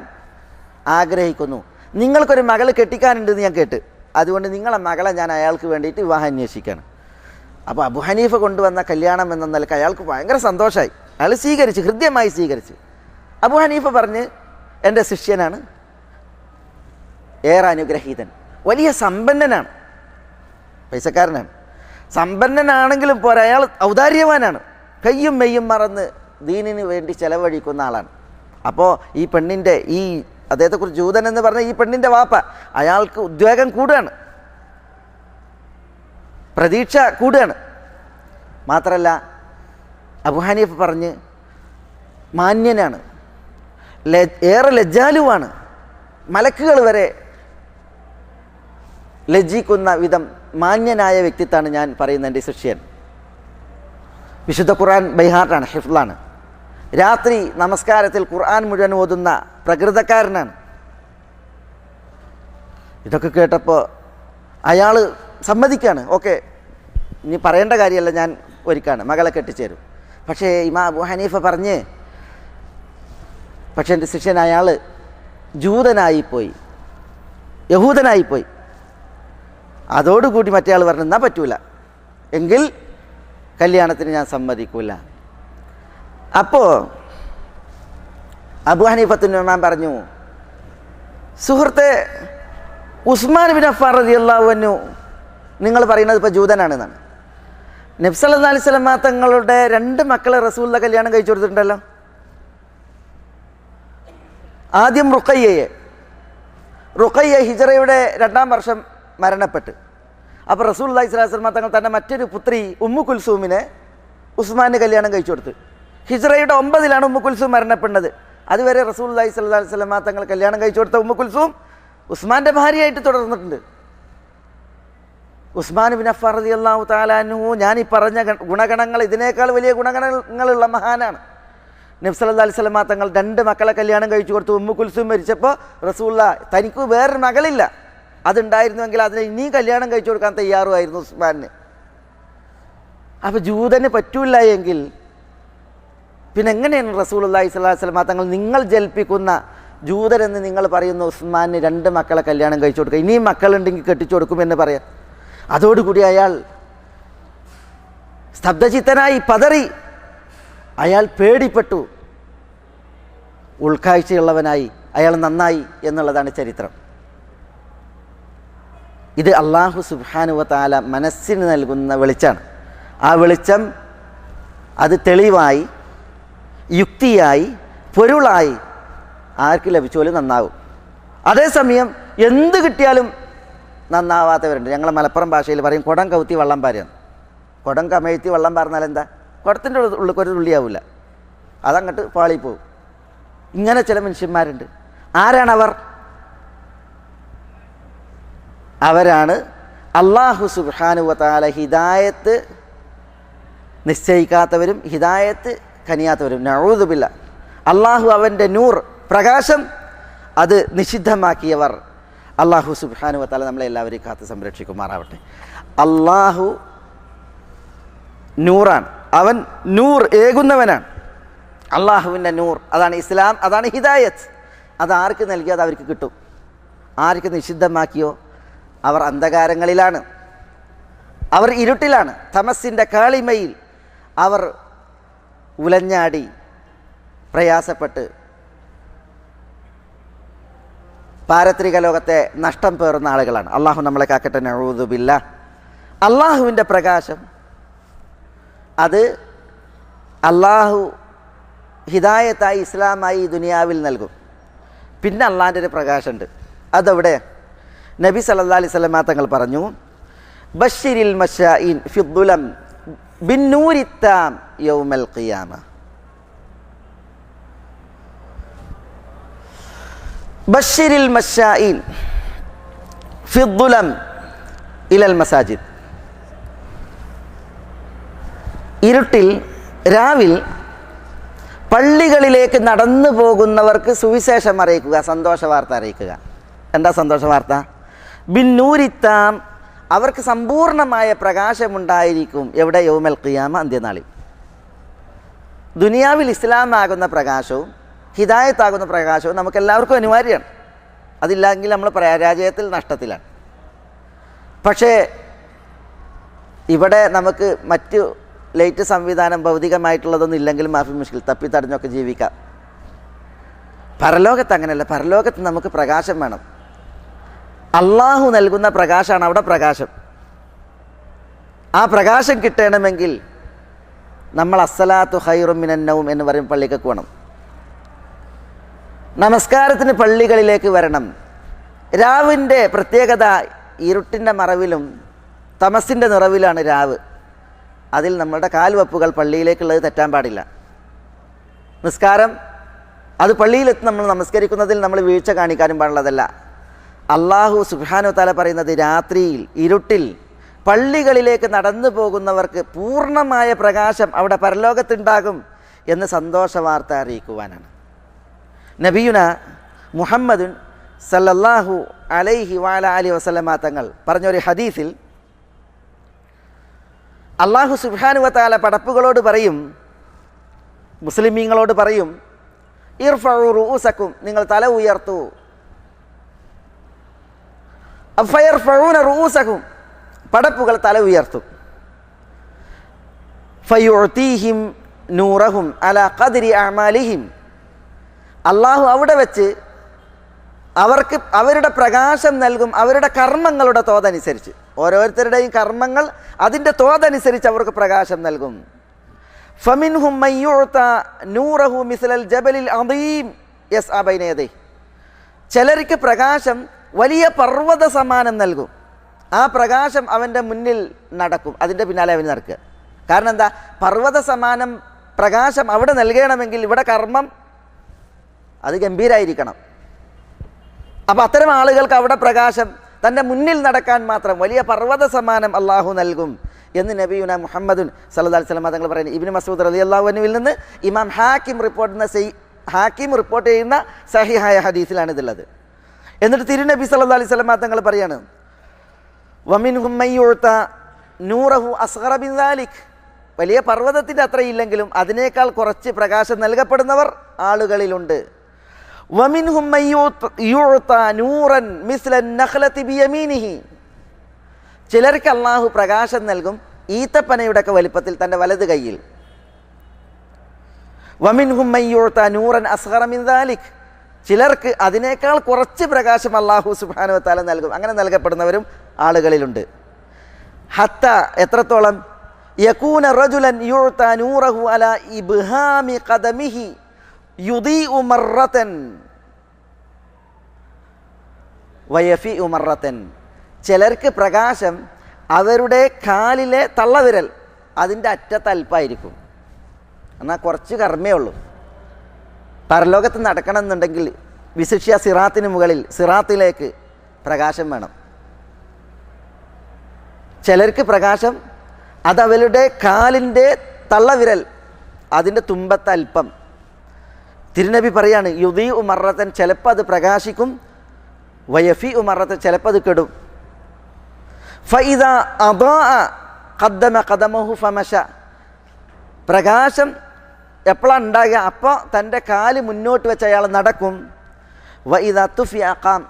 ആഗ്രഹിക്കുന്നു. നിങ്ങൾക്കൊരു മകൾ കെട്ടിക്കാനുണ്ടെന്ന് ഞാൻ കേട്ട്, അതുകൊണ്ട് നിങ്ങളെ മകളെ ഞാൻ അയാൾക്ക് വേണ്ടിയിട്ട് വിവാഹം അന്വേഷിക്കുകയാണ്. അപ്പോൾ അബൂ ഹനീഫ കൊണ്ടുവന്ന കല്യാണം എന്ന നിലക്ക് അയാൾക്ക് ഭയങ്കര സന്തോഷമായി. അയാൾ സ്വീകരിച്ച്, ഹൃദ്യമായി സ്വീകരിച്ച്. അബൂ ഹനീഫ പറഞ്ഞ്, എൻ്റെ ശിഷ്യനാണ്, ഏറെ അനുഗ്രഹീതൻ, വലിയ സമ്പന്നനാണ്, പൈസക്കാരനാണ്. സമ്പന്നനാണെങ്കിലും പോരാ, അയാൾ ഔദാര്യവാനാണ്, കയ്യും മെയ്യും മറന്ന് ദീനിന് വേണ്ടി ചെലവഴിക്കുന്ന ആളാണ്. അപ്പോൾ ഈ പെണ്ണിൻ്റെ, ഈ അദ്ദേഹത്തെക്കുറിച്ച് ജൂതൻ എന്ന് പറഞ്ഞ ഈ പെണ്ണിൻ്റെ വാപ്പ, അയാൾക്ക് ഉദ്വേഗം കൂടുകയാണ്, പ്രതീക്ഷ കൂടുകയാണ്. മാത്രമല്ല അബൂ ഹനീഫ പറഞ്ഞ്, മാന്യനാണ്, ഏറെ ലജ്ജാലുവാണ്, മലക്കുകൾ വരെ ലജ്ജിക്കുന്ന വിധം മാന്യനായ വ്യക്തിത്വമാണ് ഞാൻ പറയുന്ന എൻ്റെ ശിഷ്യൻ. വിശുദ്ധ ഖുർആൻ ബൈഹാർട്ടാണ്, ഹിഫ്ളാണ്. രാത്രി നമസ്കാരത്തിൽ ഖുർആൻ മുഴുവൻ ഓതുന്ന പ്രകൃതക്കാരനാണ്. ഇതൊക്കെ കേട്ടപ്പോൾ അയാൾ സമ്മതിക്കാണ്. ഓക്കെ, ഇനി പറയേണ്ട കാര്യമല്ല, ഞാൻ ഒരുക്കാണ്, മകളെ കെട്ടിച്ചേരും. പക്ഷേ ഇമാം അബൂ ഹനീഫ പറഞ്ഞ്, പക്ഷേ എൻ്റെ ശിഷ്യൻ അയാൾ ജൂതനായിപ്പോയി, യഹൂദനായിപ്പോയി. അതോടുകൂടി മറ്റേ ആൾ പറഞ്ഞു, എന്നാൽ പറ്റൂല, എങ്കിൽ കല്യാണത്തിന് ഞാൻ സമ്മതിക്കൂല. അപ്പോൾ അബൂ ഹനീഫത്തുൻ നുഅ്മാൻ പറഞ്ഞു, സുഹൃത്തെ, ഉസ്മാൻ ബിൻ അഫ്ഫാൻ റളിയല്ലാഹു അൻഹു നിങ്ങൾ പറയുന്നത് ഇപ്പോൾ ജൂതനാണെന്നാണ്. നബി സല്ലല്ലാഹു അലൈഹി വസല്ലം തങ്ങളുടെ 2 മക്കളെ റസൂലുള്ളാഹി കല്യാണം കഴിച്ചു കൊടുത്തിട്ടുണ്ടല്ലോ. ആദ്യം റുഖയ്യ ഹിജ്റയുടെ 2-ാം വർഷം മരണപ്പെട്ട്. അപ്പോൾ റസൂലുള്ളാഹി സ്വല്ലല്ലാഹു അലൈഹി വസല്ലം തങ്ങൾ തൻ്റെ മറ്റൊരു പുത്രി ഉമ്മു കുൽസൂമിനെ ഉസ്മാന് കല്യാണം കഴിച്ചു കൊടുത്തു. ഹിജ്റയുടെ 9-ലാണ് ഉമ്മു കുൽസൂം മരണപ്പെടുന്നത്. അതുവരെ റസൂലുള്ളാഹി സ്വല്ലല്ലാഹു അലൈഹി വസല്ലം തങ്ങൾ കല്യാണം കഴിച്ചു കൊടുത്ത ഉമ്മു കുൽസൂം ഉസ്മാൻ്റെ ഭാര്യയായിട്ട് തുടർന്നിട്ടുണ്ട്. ഉസ്മാൻ ബിൻ അഫ്ഫാൻ റളിയല്ലാഹു തആല അൻഹു, ഞാൻ ഈ പറഞ്ഞ ഗുണഗണങ്ങൾ, ഇതിനേക്കാൾ വലിയ ഗുണഗണങ്ങളുള്ള മഹാനാണ്. നബി സല്ലല്ലാഹു അലൈഹി വസല്ലം തങ്ങൾ 2 മക്കളെ കല്യാണം കഴിച്ചു കൊടുത്തു. ഉമ്മു കുൽസൂം മരിച്ചപ്പോൾ റസൂലുള്ളാഹി തനിക്ക് വേറൊരു മകളില്ല, അതുണ്ടായിരുന്നുവെങ്കിൽ അതിനെ ഇനിയും കല്യാണം കഴിച്ചു കൊടുക്കാൻ തയ്യാറുമായിരുന്നു ഉസ്മാന്. അപ്പോൾ ജൂതന് പറ്റൂല എങ്കിൽ പിന്നെ എങ്ങനെയാണ് റസൂലുള്ളാഹി സ്വല്ലല്ലാഹു അലൈഹി വസല്ലം തങ്ങൾ നിങ്ങൾ ജൽപ്പിക്കുന്ന ജൂതരെന്ന് നിങ്ങൾ പറയുന്ന ഉസ്മാന് 2 മക്കളെ കല്യാണം കഴിച്ചു കൊടുക്കുക, ഇനിയും മക്കളുണ്ടെങ്കിൽ കെട്ടിച്ചു കൊടുക്കുമെന്ന് പറയാം. അതോടുകൂടി അയാൾ സ്തബ്ധചിത്തനായി, പതറി. അയാൾ പേടിപ്പെട്ടു. ഉൾക്കാഴ്ചയുള്ളവനായി, അയാൾ നന്നായി എന്നുള്ളതാണ് ചരിത്രം. ഇത് അല്ലാഹു സുബ്ഹാനഹു വ തആല മനസ്സിന് നൽകുന്ന വെളിച്ചമാണ്. ആ വെളിച്ചം അത് തെളിവായി, യുക്തിയായി, പൊരുളായി ആർക്ക് ലഭിച്ചാലും നന്നാവും. അതേസമയം എന്ത് കിട്ടിയാലും നന്നാവാത്തവരുണ്ട്. ഞങ്ങൾ മലപ്പുറം ഭാഷയിൽ പറയും കുടം കൗത്തി വള്ളം പാരുകയാണ്. കുടം കമഴ്ത്തി വള്ളം പാർന്നാൽ എന്താ? കുടത്തിൻ്റെ ഉള്ളിൽ ഒരു തുള്ളിയാവില്ല, അതങ്ങോട്ട് പാളിപ്പോവും. ഇങ്ങനെ ചില മനുഷ്യന്മാരുണ്ട്. ആരാണവർ? അവരാണ് അല്ലാഹു സുബ്ഹാനഹു വ തആല ഹിദായത്ത് നിശ്ചയിക്കാത്തവരും ഹിദായത്ത് കനിയാത്തവരും. നഊദു ബില്ലാ. അള്ളാഹു അവൻ്റെ നൂർ, പ്രകാശം, അത് നിഷിദ്ധമാക്കിയവർ. അല്ലാഹു സുബ്ഹാനഹു വ തആല നമ്മളെ എല്ലാവരെയും കാത്ത് സംരക്ഷിക്കുമാറാവട്ടെ. അല്ലാഹു നൂറാണ്. അവൻ നൂർ ഏകുന്നവനാണ്. അള്ളാഹുവിൻ്റെ നൂർ, അതാണ് ഇസ്ലാം, അതാണ് ഹിദായത്ത്. അത് ആർക്ക് നൽകിയോ അത് അവർക്ക് കിട്ടും. ആർക്ക് നിഷിദ്ധമാക്കിയോ അവർ അന്ധകാരങ്ങളിലാണ്, അവർ ഇരുട്ടിലാണ്. തമസ്സിൻ്റെ കാളിമയിൽ അവർ ഉലഞ്ഞാടി പ്രയാസപ്പെട്ട് പാരത്രിക ലോകത്തെ നഷ്ടം പേറുന്ന ആളുകളാണ്. അള്ളാഹു നമ്മളെ കാക്കട്ടെ. നഊദു ബില്ലാ. അള്ളാഹുവിൻ്റെ പ്രകാശം അത് അള്ളാഹു ഹിദായത്തായി, ഇസ്ലാമായി ദുനിയാവിൽ നൽകും. പിന്നെ അള്ളാഹിൻ്റെ ഒരു പ്രകാശമുണ്ട്. അതെവിടെ? നബി സല്ലല്ലാഹു അലൈഹി വസല്ലം തങ്ങൾ പറഞ്ഞു, ബശ്ശിരിൽ മശാഇൻ ഫിദ്ദുലം ബിന്നൂരിത്താം യൗമൽ ഖിയാമ. ബശ്ശിരിൽ മശാഇൻ ഫിദ്ദുലം ഇലൽ മസാജിദ്. ഇരുട്ടിൽ, രാവിൽ പള്ളികളിലേക്ക് നടന്നു പോകുന്നവർക്ക് സുവിശേഷം അറിയിക്കുക, സന്തോഷ വാർത്ത അറിയിക്കുക. എന്താ സന്തോഷ വാർത്ത? ബിന്നൂരിത്താം, അവർക്ക് സമ്പൂർണമായ പ്രകാശമുണ്ടായിരിക്കും. എവിടെ? യൗമൽ ഖിയാമ, അന്ത്യനാളിൽ. ദുനിയാവിൽ ഇസ്ലാമാകുന്ന പ്രകാശവും ഹിദായത്താകുന്ന പ്രകാശവും നമുക്കെല്ലാവർക്കും അനിവാര്യമാണ്. അതില്ലെങ്കിൽ നമ്മൾ പരാജയത്തിൽ, നഷ്ടത്തിലാണ്. പക്ഷേ ഇവിടെ നമുക്ക് മറ്റു ലൈറ്റ് സംവിധാനം ഭൗതികമായിട്ടുള്ളതൊന്നും ഇല്ലെങ്കിലും മാഫി മുഷ്കിൽ തപ്പിത്തടഞ്ഞൊക്കെ ജീവിക്കാം. പരലോകത്ത് അങ്ങനെയല്ല. പരലോകത്ത് നമുക്ക് പ്രകാശം വേണം. അള്ളാഹു നൽകുന്ന പ്രകാശമാണ് അവിടെ പ്രകാശം. ആ പ്രകാശം കിട്ടണമെങ്കിൽ നമ്മൾ അസ്സലാത്തു ഖൈറും മിനൻ നൗം എന്ന് പറയും പള്ളിക്കൊക്കെ വേണം. നമസ്കാരത്തിന് പള്ളികളിലേക്ക് വരണം. രാവിൻ്റെ പ്രത്യേകത ഇരുട്ടിൻ്റെ മറവിലും തമസിൻ്റെ നിറവിലാണ് രാവ്. അതിൽ നമ്മളുടെ കാൽവെപ്പുകൾ പള്ളിയിലേക്കുള്ളത് തെറ്റാൻ പാടില്ല. നിസ്കാരം അത് പള്ളിയിലെത്തി നമ്മൾ നമസ്കരിക്കുന്നതിൽ നമ്മൾ വീഴ്ച കാണിക്കാനും പാടുള്ളതല്ല. അല്ലാഹു സുബ്ഹാനഹു വ തആല പറയുന്നത് രാത്രിയിൽ ഇരുട്ടിൽ പള്ളികളിലേക്ക് നടന്നു പോകുന്നവർക്ക് പൂർണ്ണമായ പ്രകാശം അവിടെ പരലോകത്തുണ്ടാകും എന്ന് സന്തോഷ വാർത്ത അറിയിക്കുവാനാണ്. നബിയുന മുഹമ്മദുൻ സല്ലല്ലാഹു അലൈഹി വഅല അലിഹി വസല്ലമ തങ്ങൾ പറഞ്ഞൊരു ഹദീസിൽ അല്ലാഹു സുബ്ഹാനഹു വ തആല പടപ്പുകളോട് പറയും, മുസ്ലിമീങ്ങളോട് പറയും, ഇർഫഉ റൂസക്കും, നിങ്ങൾ തല ഉയർത്തു. ഫയർഫഊന റൂസക്കും, പടപ്പുകൾ തല ഉയർത്തും. ഫയുഅതീഹിം നൂറഹും അലാ ഖദ്രി അഅമാലിഹിം, അല്ലാഹു അവിടെ വെച്ച് അവർക്ക് അവരുടെ പ്രകാശം നൽകും അവരുടെ കർമ്മങ്ങളുടെ തോതനുസരിച്ച്. ഓരോരുത്തരുടെയും കർമ്മങ്ങൾ അതിൻ്റെ തോതനുസരിച്ച് അവർക്ക് പ്രകാശം നൽകും. ഫമിൻഹും മൻ യുഅത നൂറഹു മിസ്ലൽ ജബലിൽ അദീം യസ്അ ബൈന യദൈഹി, ചിലർക്ക് പ്രകാശം വലിയ പർവ്വത സമാനം നൽകും. ആ പ്രകാശം അവൻ്റെ മുന്നിൽ നടക്കും, അതിൻ്റെ പിന്നാലെ അവൻ നടക്കുക. കാരണം എന്താ? പർവ്വത സമാനം പ്രകാശം അവിടെ നൽകണമെങ്കിൽ ഇവിടെ കർമ്മം അത് ഗംഭീരായിരിക്കണം. അപ്പോൾ അത്തരം ആളുകൾക്ക് അവിടെ പ്രകാശം തൻ്റെ മുന്നിൽ നടക്കാൻ മാത്രം വലിയ പർവ്വത സമാനം അള്ളാഹു നൽകും എന്ന് നബിയുന മുഹമ്മദുൻ സല്ലല്ലാഹു അലൈഹി വസല്ലം തങ്ങൾ പറയുന്നത്. ഇബ്നു മസ്ഊദ് റളിയല്ലാഹു അൻഹുവിൽ നിന്ന് ഇമാം ഹാക്കിം റിപ്പോർട്ട് ചെയ്യുന്ന സഹിഹായ ഹദീസിലാണ് ഇതുള്ളത്. എന്നിട്ട് തിരുനബി സല്ലല്ലാഹു അലൈഹി വസല്ലം തങ്ങൾ പറയാണ്, വമിൻഹും മൻ യുഅത നൂറഹു അസ്ഗറ മിൻ ദാലിക്, വലിയ പർവ്വതത്തിൻ്റെ അത്രയില്ലെങ്കിലും അതിനേക്കാൾ കുറച്ച് പ്രകാശം നൽകപ്പെടുന്നവർ ആളുകളിലുണ്ട്. വമിൻഹും മൻ യുഅത നൂറൻ മിസ്ല നഖ്ലതി ബിയമീനിഹി, ചിലർക്ക് അല്ലാഹു പ്രകാശം നൽകും ഈത്തപ്പനയുടെയൊക്കെ വലിപ്പത്തിൽ തൻ്റെ വലത് കൈയിൽ. വമിൻഹും മൻ യുഅ്ത നൂറൻ അസ്ഗറ മിൻ ദാലിക്, ചിലർക്ക് അതിനേക്കാൾ കുറച്ച് പ്രകാശം അല്ലാഹു സുബ്ഹാനഹു വ തആല നൽകും. അങ്ങനെ നൽകപ്പെടുന്നവരും ആളുകളിലുണ്ട്. ഹത്ത എത്രത്തോളം? യകൂന റജുലൻ യുഅ്ത നൂറഹു അലാ ഇബ്ഹാമി ഖദമിഹി യുദീഉ മർറതൻ വയഫിഉ മർറതൻ. ചിലർക്ക് പ്രകാശം അവരുടെ കാലിലെ തള്ളവിരൽ അതിൻ്റെ അറ്റത്ത് അല്പമായിരിക്കും. എന്നാൽ കുറച്ച് കർമ്മേ ഉള്ളൂ. പരലോകത്ത് നടക്കണം എന്നുണ്ടെങ്കിൽ വിശിഷ്യ സിറാത്തിന് മുകളിൽ സിറാത്തിലേക്ക് പ്രകാശം വേണം. ചിലർക്ക് പ്രകാശം അതവരുടെ കാലിൻ്റെ തള്ളവിരൽ അതിൻ്റെ തുമ്പത്ത് അല്പം. തിരുനബി പറയാണ് യുദീ ഉമറത്തൻ, ചിലപ്പോൾ അത് പ്രകാശിക്കും, വയഫി ഉമറത്തൻ, ചിലപ്പോൾ അത് കെടും. ഫഇദ അദാഅ ഖദ്ദമ ഖദമഹു ഫമശ, പ്രകാശം എപ്പോഴാണ് ഉണ്ടാകുക? അപ്പോൾ തൻ്റെ കാല് മുന്നോട്ട് വെച്ച് അയാൾ നടക്കും. വഇദ തുഫി അഖാം,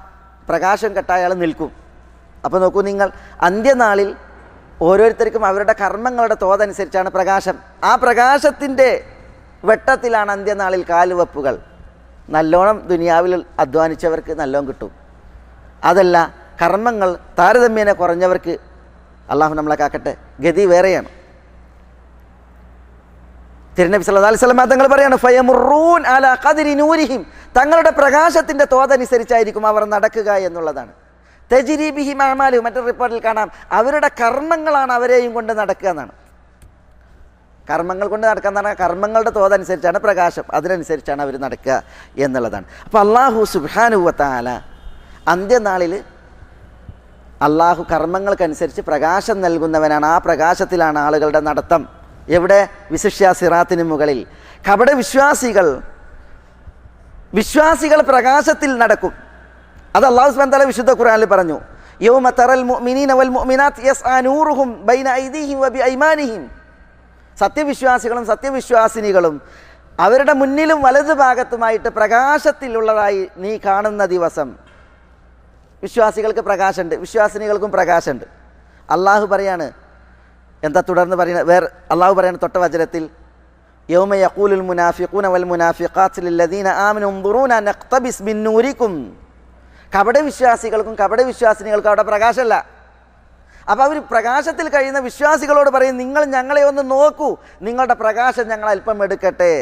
പ്രകാശം കെട്ട അയാൾ നിൽക്കും. അപ്പോൾ നോക്കൂ നിങ്ങൾ, അന്ത്യനാളിൽ ഓരോരുത്തർക്കും അവരുടെ കർമ്മങ്ങളുടെ തോതനുസരിച്ചാണ് പ്രകാശം. ആ പ്രകാശത്തിൻ്റെ വെട്ടത്തിലാണ് അന്ത്യനാളിൽ കാലുവെപ്പുകൾ. നല്ലോണം ദുനിയാവിൽ അധ്വാനിച്ചവർക്ക് നല്ലോണം കിട്ടും. അതല്ല, കർമ്മങ്ങൾ താരതമ്യേന കുറഞ്ഞവർക്ക് അള്ളാഹു നമ്മളെ കാക്കട്ടെ, ഗതി വേറെയാണ്. തിരുനബി സല്ലല്ലാഹു അലൈഹി വസല്ലം തങ്ങൾ പറയാണ് ഫയമുറൂൻ അലാ ഖദ്രി നൂരിഹിം, തങ്ങളുടെ പ്രകാശത്തിൻ്റെ തോതനുസരിച്ചായിരിക്കും അവർ നടക്കുക എന്നുള്ളതാണ്. തജ്രി ബിഹിം അഅമാലുഹും, മറ്റൊരു റിപ്പോർട്ടിൽ കാണാം അവരുടെ കർമ്മങ്ങളാണ് അവരെയും കൊണ്ട് നടക്കുക എന്നാണ്. കർമ്മങ്ങൾ കൊണ്ട് നടക്കുക എന്ന് പറഞ്ഞാൽ കർമ്മങ്ങളുടെ തോതനുസരിച്ചാണ് പ്രകാശം, അതിനനുസരിച്ചാണ് അവർ നടക്കുക എന്നുള്ളതാണ്. അപ്പോൾ അല്ലാഹു സുബ്ഹാനഹു വ തആല അന്ത്യനാളിൽ അള്ളാഹു കർമ്മങ്ങൾക്കനുസരിച്ച് പ്രകാശം നൽകുന്നവനാണ്. ആ പ്രകാശത്തിലാണ് ആളുകളുടെ നടത്തം. എവിടെ? വിശിഷ്യ സിറാത്തിന് മുകളിൽ. കപട വിശ്വാസികൾ പ്രകാശത്തിൽ നടക്കും. അത് അല്ലാഹു സുബ്ഹാനഹു വ തആല വിശുദ്ധ ഖുർആനിൽ പറഞ്ഞു, യൗമ തറൽ മുഅ്മിനീന വൽ മുഅ്മിനാത്ത് യസ്ആ നൂറുഹും ബൈന ഐദീഹിം വ ബിഐമാനിഹിം, സത്യവിശ്വാസികളും സത്യവിശ്വാസിനികളും അവരുടെ മുന്നിലും വലതു ഭാഗത്തുമായിട്ട് പ്രകാശത്തിലുള്ളതായി നീ കാണുന്ന ദിവസം. വിശ്വാസികൾക്ക് പ്രകാശമുണ്ട്, വിശ്വാസിനികൾക്കും പ്രകാശമുണ്ട്. അള്ളാഹു പറയാണ്, എന്താ തുടർന്ന് പറയുന്നത്? അള്ളാഹു പറയാണ് തൊട്ട വചനത്തിൽ, യൗമ യഖൂലുൽ മുനാഫിഖൂന വൽ മുനാഫിഖാത്തു ലില്ലദീന ആമനൂ ഉൻദുറൂന നഖ്തബിസ് മിൻ നൂരിക്കും. കപട വിശ്വാസികൾക്കും കപട വിശ്വാസിനികൾക്കും അവിടെ പ്രകാശമല്ല. അപ്പോൾ അവർ പ്രകാശത്തിൽ കഴിയുന്ന വിശ്വാസികളോട് പറയും, നിങ്ങൾ ഞങ്ങളെ ഒന്ന് നോക്കൂ, നിങ്ങളുടെ പ്രകാശം ഞങ്ങൾ അല്പം എടുക്കട്ടെ.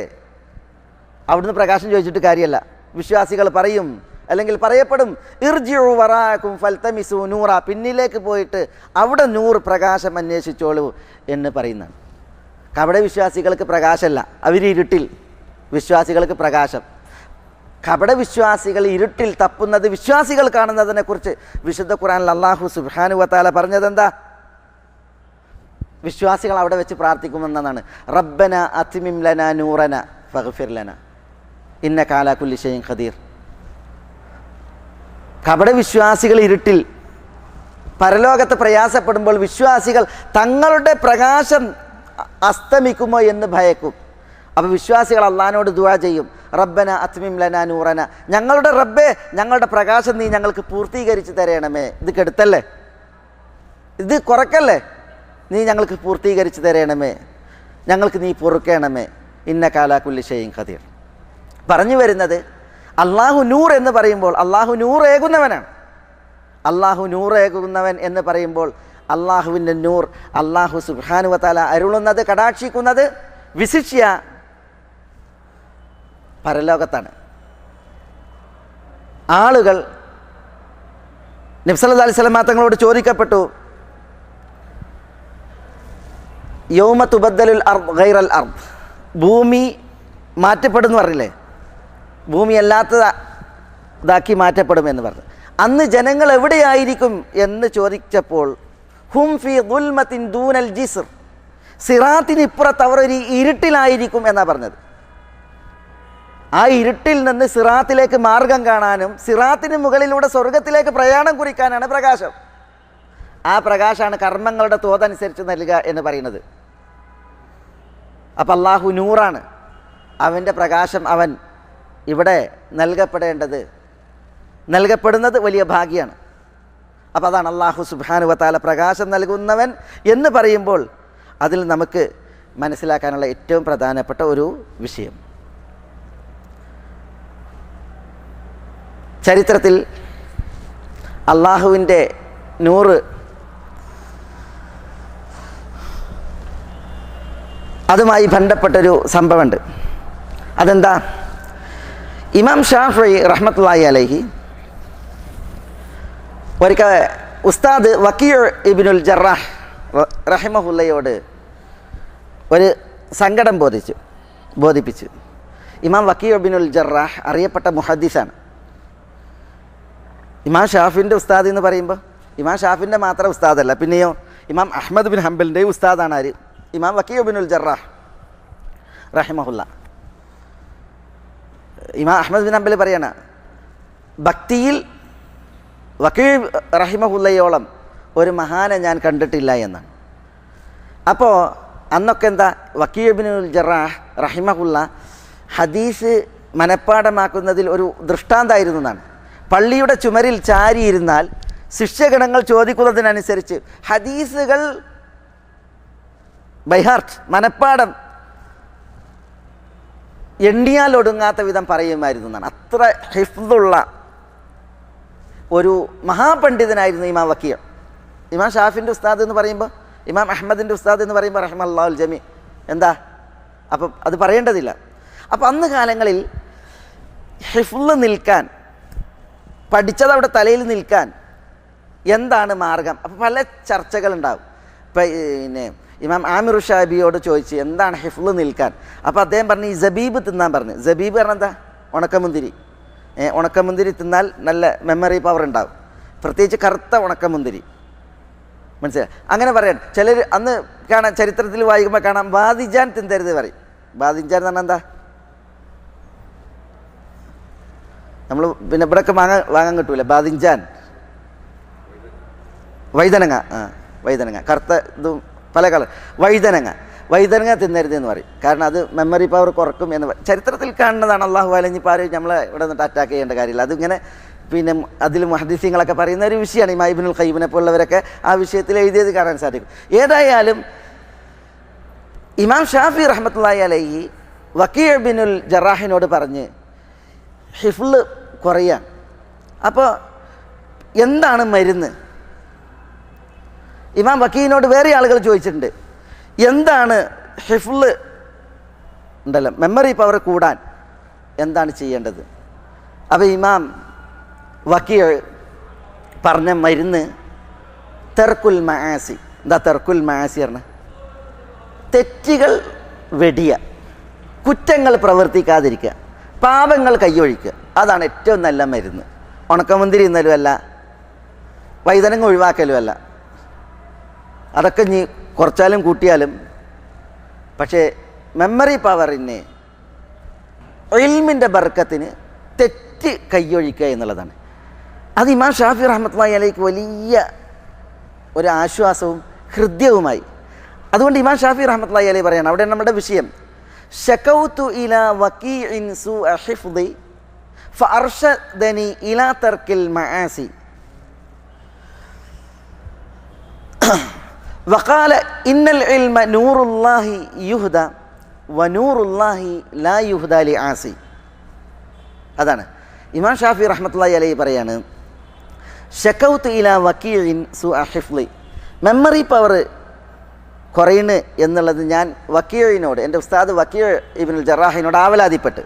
അവിടുന്ന് പ്രകാശം ചോദിച്ചിട്ട് കാര്യമല്ല. വിശ്വാസികൾ പറയും, അല്ലെങ്കിൽ പറയപ്പെടും, ഇർജിഉ വറാഅക്കും ഫൽതമിസു നൂറ, പിന്നിലേക്ക് പോയിട്ട് അവിടെ നൂറ് പ്രകാശം അന്വേഷിച്ചോളൂ എന്ന് പറയുന്നതാണ്. കപട വിശ്വാസികൾക്ക് പ്രകാശമല്ല, അവർ ഇരുട്ടിൽ, വിശ്വാസികൾക്ക് പ്രകാശം. കപട വിശ്വാസികൾ ഇരുട്ടിൽ തപ്പുന്നത് വിശ്വാസികൾ കാണുന്നതിനെക്കുറിച്ച് വിശുദ്ധ ഖുർആനിൽ അല്ലാഹു സുബ്ഹാനഹു വ തആല പറഞ്ഞതെന്താ? വിശ്വാസികൾ അവിടെ വെച്ച് പ്രാർത്ഥിക്കുമെന്നാണ്, റബ്ബന അത്മിം ലനാ നൂറന ഫഗ്ഫിർ ലനാ ഇന്നക അലാ കുല്ലി ഷൈഇൻ ഖദീർ. കപട വിശ്വാസികൾ ഇരുട്ടിൽ പരലോകത്ത് പ്രയാസപ്പെടുമ്പോൾ വിശ്വാസികൾ തങ്ങളുടെ പ്രകാശം അസ്തമിക്കുമോ എന്ന് ഭയക്കും. അപ്പോൾ വിശ്വാസികൾ അള്ളാഹിനോട് ദുആ ചെയ്യും, റബ്ബന അത്മിം ലനാ നൂറന, ഞങ്ങളുടെ റബ്ബേ, ഞങ്ങളുടെ പ്രകാശം നീ ഞങ്ങൾക്ക് പൂർത്തീകരിച്ച് തരണമേ. ഇത് കെടുത്തല്ലേ, ഇത് കുറക്കല്ലേ, നീ ഞങ്ങൾക്ക് പൂർത്തീകരിച്ച് തരണമേ, ഞങ്ങൾക്ക് നീ പൊറുക്കണമേ, ഇന്നക അലാ കുല്ലി ഷൈഇൻ ഖദീർ. പറഞ്ഞു വരുന്നത്, അള്ളാഹു നൂർ എന്ന് പറയുമ്പോൾ അള്ളാഹു നൂറേകുന്നവനാണ്. അള്ളാഹു നൂറേകുന്നവൻ എന്ന് പറയുമ്പോൾ അള്ളാഹുവിൻ്റെ നൂർ അള്ളാഹു സുബ്ഹാനഹു വ തആല അരുളുന്നത്, കടാക്ഷിക്കുന്നത് വിശിഷ്യ പരലോകത്താണ്. ആളുകൾ നബി സല്ലല്ലാഹു അലൈഹി വസല്ലം തങ്ങളോട് ചോദിക്കപ്പെട്ടു, യൗമ തുബദ്ദലുൽ അർദ് ഗൈറൽ അർദ്, ഭൂമി മാറ്റപ്പെടുമെന്ന് പറഞ്ഞില്ലേ, ഭൂമി അല്ലാത്തതാക്കി മാറ്റപ്പെടുമെന്ന് പറഞ്ഞു. അന്ന് ജനങ്ങൾ എവിടെയായിരിക്കും എന്ന് ചോദിച്ചപ്പോൾ ഹും ഫി ദുൽമത്തിൻ ദൂനൽ ജിസ്ർ, സിറാത്തിന് ഇപ്പുറത്ത് അവർ ഒരു ഇരുട്ടിലായിരിക്കും എന്നാണ് പറഞ്ഞത്. ആ ഇരുട്ടിൽ നിന്ന് സിറാത്തിലേക്ക് മാർഗം കാണാനും സിറാത്തിന് മുകളിലൂടെ സ്വർഗത്തിലേക്ക് പ്രയാണം കുറിക്കാനാണ് പ്രകാശം. ആ പ്രകാശമാണ് കർമ്മങ്ങളുടെ തോതനുസരിച്ച് നൽകുക എന്ന് പറയുന്നത്. അപ്പം അള്ളാഹു നൂറാണ്, അവൻ്റെ പ്രകാശം അവൻ ഇവിടെ നൽകപ്പെടുന്നത് വലിയ ഭാഗ്യമാണ്. അപ്പോൾ അതാണ് അള്ളാഹു സുബ്ഹാനഹു വ തആല പ്രകാശം നൽകുന്നവൻ എന്ന് പറയുമ്പോൾ അതിൽ നമുക്ക് മനസ്സിലാക്കാനുള്ള ഏറ്റവും പ്രധാനപ്പെട്ട ഒരു വിഷയം, ചരിത്രത്തിൽ അള്ളാഹുവിൻ്റെ നൂറ് അതുമായി ബന്ധപ്പെട്ടൊരു സംഭവമുണ്ട്. അതെന്താ? ഇമാം ഷാഫിഈ റഹ്മത്തുള്ളാഹി അലൈഹി ഒരിക്കൽ ഉസ്താദ് വക്കീഉ ഇബ്നുൽ ജറാഹ് റഹിമഹുല്ലയോട് ഒരു സങ്കടം ബോധിപ്പിച്ചു. ഇമാം വക്കീഉ ഇബ്നുൽ ജറാഹ് അറിയപ്പെട്ട മുഹദ്ദിസാണ്. ഇമാം ഷാഫിൻ്റെ ഉസ്താദ് എന്ന് പറയുമ്പോൾ ഇമാം ഷാഫിൻ്റെ മാത്രം ഉസ്താദല്ല, പിന്നെയോ ഇമാം അഹ്മദ് ബിൻ ഹംബലിൻ്റെയും ഉസ്താദാണ് ആര്? ഇമാം വക്കീഉ ഇബ്നുൽ ജറാഹ് റഹിമഹുല്ല. ഇമാം അഹ്മദ് ബിൻ ഹംബൽ പറയാണ്, ഭക്തിയിൽ വക്കീഉ റഹിമഹുല്ലയോളം ഒരു മഹാനെ ഞാൻ കണ്ടിട്ടില്ല എന്നാണ്. അപ്പോൾ അന്നൊക്കെ എന്താ, വക്കീഉ ഇബ്നുൽ ജറാഹ് റഹിമഹുല്ല ഹദീസ് മനഃപ്പാഠമാക്കുന്നതിൽ ഒരു ദൃഷ്ടാന്തായിരുന്നു എന്നാണ്. പള്ളിയുടെ ചുമരിൽ ചാരിയിരുന്നാൽ ശിഷ്യഗണങ്ങൾ ചോദിക്കുന്നതിനനുസരിച്ച് ഹദീസുകൾ ബൈഹാർട്ട് മനഃപ്പാഠം എണ്ണിയാൽ ഒടുങ്ങാത്ത വിധം പറയുമായിരുന്നു എന്നാണ്. അത്ര ഹിഫ്ദുള്ള ഒരു മഹാപണ്ഡിതനായിരുന്നു ഇമാം വക്കീഉ. ഇമാം ഷാഫിൻ്റെ ഉസ്താദ് എന്ന് പറയുമ്പോൾ, ഇമാം അഹ്മദിൻ്റെ ഉസ്താദ് എന്ന് പറയുമ്പോൾ റഹിമല്ലാഹുൽ ജമീ എന്താ, അപ്പം അത് പറയേണ്ടതില്ല. അപ്പം അന്ന് കാലങ്ങളിൽ ഹിഫ്ള് നിൽക്കാൻ, പഠിച്ചതവിടെ തലയിൽ നിൽക്കാൻ എന്താണ് മാർഗം? അപ്പോൾ പല ചർച്ചകളുണ്ടാവും. പിന്നെ ഇമാം ആമിർ ഷാബിയോട് ചോദിച്ച് എന്താണ് ഹിഫ്ള് നിൽക്കാൻ? അപ്പോൾ അദ്ദേഹം പറഞ്ഞു ഈ സബീബ് തിന്നാൻ പറഞ്ഞു. സബീബ് പറഞ്ഞാൽ എന്താ? ഉണക്കമുന്തിരി. ഉണക്കമുന്തിരി തിന്നാൽ നല്ല മെമ്മറി പവർ ഉണ്ടാവും, പ്രത്യേകിച്ച് കറുത്ത ഉണക്കമുന്തിരി. മനസ്സിലായി? അങ്ങനെ പറയാൻ ചിലർ അന്ന് കാണാം, ചരിത്രത്തിൽ വായിക്കുമ്പോൾ കാണാം, ബാദിജാൻ തിന്തരുത് പറയും. ബാദിജാൻ എന്ന് പറഞ്ഞാൽ എന്താ? നമ്മൾ പിന്നെ ഇവിടെയൊക്കെ വാങ്ങാൻ കിട്ടൂല ബാദിഞ്ചാൻ, വൈതനങ്ങ. വൈതനങ്ങ കറുത്ത ഇതും പല കളർ. വൈതനങ്ങ തിന്നരുത് എന്ന് പറയും. കാരണം അത് മെമ്മറി പവർ കുറക്കും എന്ന് ചരിത്രത്തിൽ കാണുന്നതാണ്. അള്ളാഹു അലഞ്ഞിപ്പോൾ ആരും നമ്മളെ ഇവിടെ നിന്നിട്ട് അറ്റാക്ക് ചെയ്യേണ്ട കാര്യമില്ല. അതിങ്ങനെ പിന്നെ അതിൽ മുഹദ്ദിസീങ്ങളൊക്കെ പറയുന്ന ഒരു വിഷയമാണ്. ഇമാം ഇബ്നുൽ ഖയ്യിമിനെ പോലുള്ളവരൊക്കെ ആ വിഷയത്തിൽ എഴുതിയത് കാണാൻ സാധിക്കും. ഏതായാലും ഇമാം ഷാഫി റഹ്മത്തുള്ളാഹി അലൈഹി വക്കീഉ ഇബ്നുൽ ജറാഹിനോട് പറഞ്ഞ് ഹിഫ്ള് കുറയാൻ. അപ്പോൾ എന്താണ് മരുന്ന്? ഇമാം വക്കീലിനോട് വേറെ ആളുകൾ ചോദിച്ചിട്ടുണ്ട്, എന്താണ് ഹിഫ്ള് ഉണ്ടല്ലോ മെമ്മറി പവർ കൂടാൻ എന്താണ് ചെയ്യേണ്ടത്? അപ്പോൾ ഇമാം വക്കീൽ പറഞ്ഞ മരുന്ന് തർക്കുൽ മആസി. എന്താ തർക്കുൽ മആസി പറഞ്ഞാൽ? തെറ്റുകൾ വെടിയുക, കുറ്റങ്ങൾ പ്രവർത്തിക്കാതിരിക്കുക, പാപങ്ങൾ കൈയൊഴിക്കുക. അതാണ് ഏറ്റവും നല്ല മരുന്ന്. ഉണക്കമുന്തിരി ഇന്നലും അല്ല, വൈതനങ്ങ ഒഴിവാക്കലും അല്ല. അതൊക്കെ ഇനി കുറച്ചാലും കൂട്ടിയാലും, പക്ഷേ മെമ്മറി പവറിന്, ഇൽമിൻ്റെ ബർക്കത്തിന് തെറ്റ് കൈയൊഴിക്കുക എന്നുള്ളതാണ്. അത് ഇമാം ഷാഫി റഹ്മത്തുള്ളാഹി അലൈഹി വലിയ ഒരു ആശ്വാസവും ഹൃദ്യവുമായി. അതുകൊണ്ട് ഇമാം ഷാഫി റഹ്മത്തുള്ളാഹി അലൈഹി പറയാണ്, അവിടെ നമ്മുടെ വിഷയം, ശകൗതു ഇലാ വക്കീഇൻ സൂഅ ഹിഫ്ദി ഫഅർശദനി ഇലാ തർക്കിൽ മആസി വഖാല ഇന്നൽ ഇൽമ നൂറുല്ലാഹി യുഹ്ദ വനൂറുല്ലാഹി ലാ യുഹ്ദ ലിആസി. അതാണ് ഇമാം ഷാഫി റഹ്മത്തുള്ളാഹി അലൈഹി പറയാണ്, ശകൗതു ഇലാ വക്കീഇൻ സൂഅ ഹിഫ്ദി, മെമ്മറി പവർ കുറയുന്നു എന്നുള്ളത് ഞാൻ വക്കീഇനോട്, എൻ്റെ ഉസ്താദ് വക്കീഉ ഇബ്നുൽ ജറാഹിനോട് ആവലാതിപ്പെട്ട്.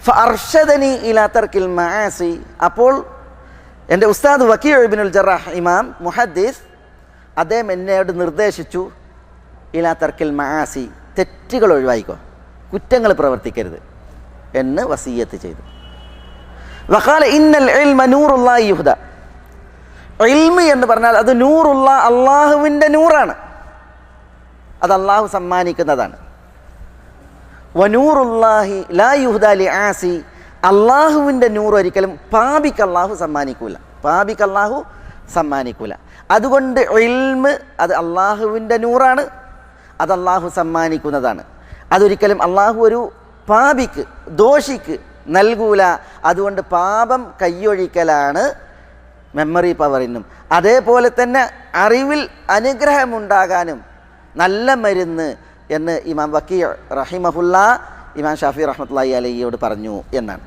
ഫഅർശദനി ഇലാ തർക്കിൽ മആസി, അപ്പോൾ എൻ്റെ ഉസ്താദ് വക്കീഉ ഇബ്നുൽ ജറാഹ് ഇമാം മുഹദ്ദിസ് അദ്ദേഹം എന്നോട് നിർദ്ദേശിച്ചു, ഇലാ തർക്കിൽ മആസി, തെറ്റുകൾ ഒഴിവായിക്കോ, കുറ്റങ്ങൾ പ്രവർത്തിക്കരുത് എന്ന് വസിയ്യത്ത് ചെയ്തു. വഖാല ഇന്നൽ ഇൽമ നൂറുല്ലാഹി യുഹ്ദ, ഇൽമ് എന്ന് പറഞ്ഞാൽ അത് നൂറുള്ള അള്ളാഹുവിൻ്റെ നൂറാണ്, അത് അള്ളാഹു സമ്മാനിക്കുന്നതാണ്. വനൂറുല്ലാഹി ലാ യുഹ്ദ ലിആസി, അള്ളാഹുവിൻ്റെ നൂറ് ഒരിക്കലും പാപിക്ക് അള്ളാഹു സമ്മാനിക്കൂല. അതുകൊണ്ട് ഇൽമ് അത് അള്ളാഹുവിൻ്റെ നൂറാണ്, അത് അള്ളാഹു സമ്മാനിക്കുന്നതാണ്. അതൊരിക്കലും അള്ളാഹു ഒരു പാപിക്ക്, ദോഷിക്ക് നൽകൂല. അതുകൊണ്ട് പാപം കയ്യൊഴിക്കലാണ് മെമ്മറി പവറിനും. അതേപോലെ തന്നെ അറിവിൽ അനുഗ്രഹമുണ്ടാകാനും നല്ല മരുന്ന് എന്ന് ഇമാം വക്കീ റഹിമഹുല്ല ഇമാം ഷാഫി റഹ്മത്തുള്ളാഹി അലൈഹിയോട് പറഞ്ഞു എന്നാണ്.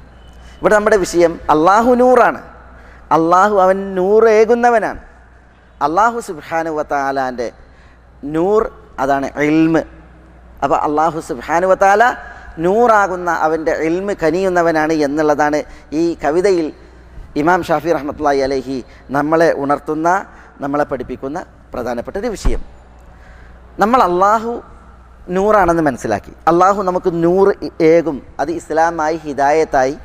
ഇവിടെ നമ്മുടെ വിഷയം അള്ളാഹു നൂറാണ്. അള്ളാഹു അവൻ നൂറേകുന്നവനാണ്. അള്ളാഹു സുബ്ഹാനഹു വ തആലാൻ്റെ നൂർ അതാണ് ഇൽമ്. അപ്പോൾ അള്ളാഹു സുബ്ഹാനഹു വ തആല നൂറാകുന്ന അവൻ്റെ ഇൽമ് കനിയുന്നവനാണ് എന്നുള്ളതാണ് ഈ കവിതയിൽ ഇമാം ഷാഫി റഹ്മത്തുള്ളാഹി അലൈഹി നമ്മളെ ഉണർത്തുന്ന, നമ്മളെ പഠിപ്പിക്കുന്ന പ്രധാനപ്പെട്ട ഒരു വിഷയം. നമ്മൾ അള്ളാഹു നൂറാണെന്ന് മനസ്സിലാക്കി. അള്ളാഹു നമുക്ക് നൂറ് ഏകും. അത് ഇസ്ലാമായി, ഹിദായത്തായി,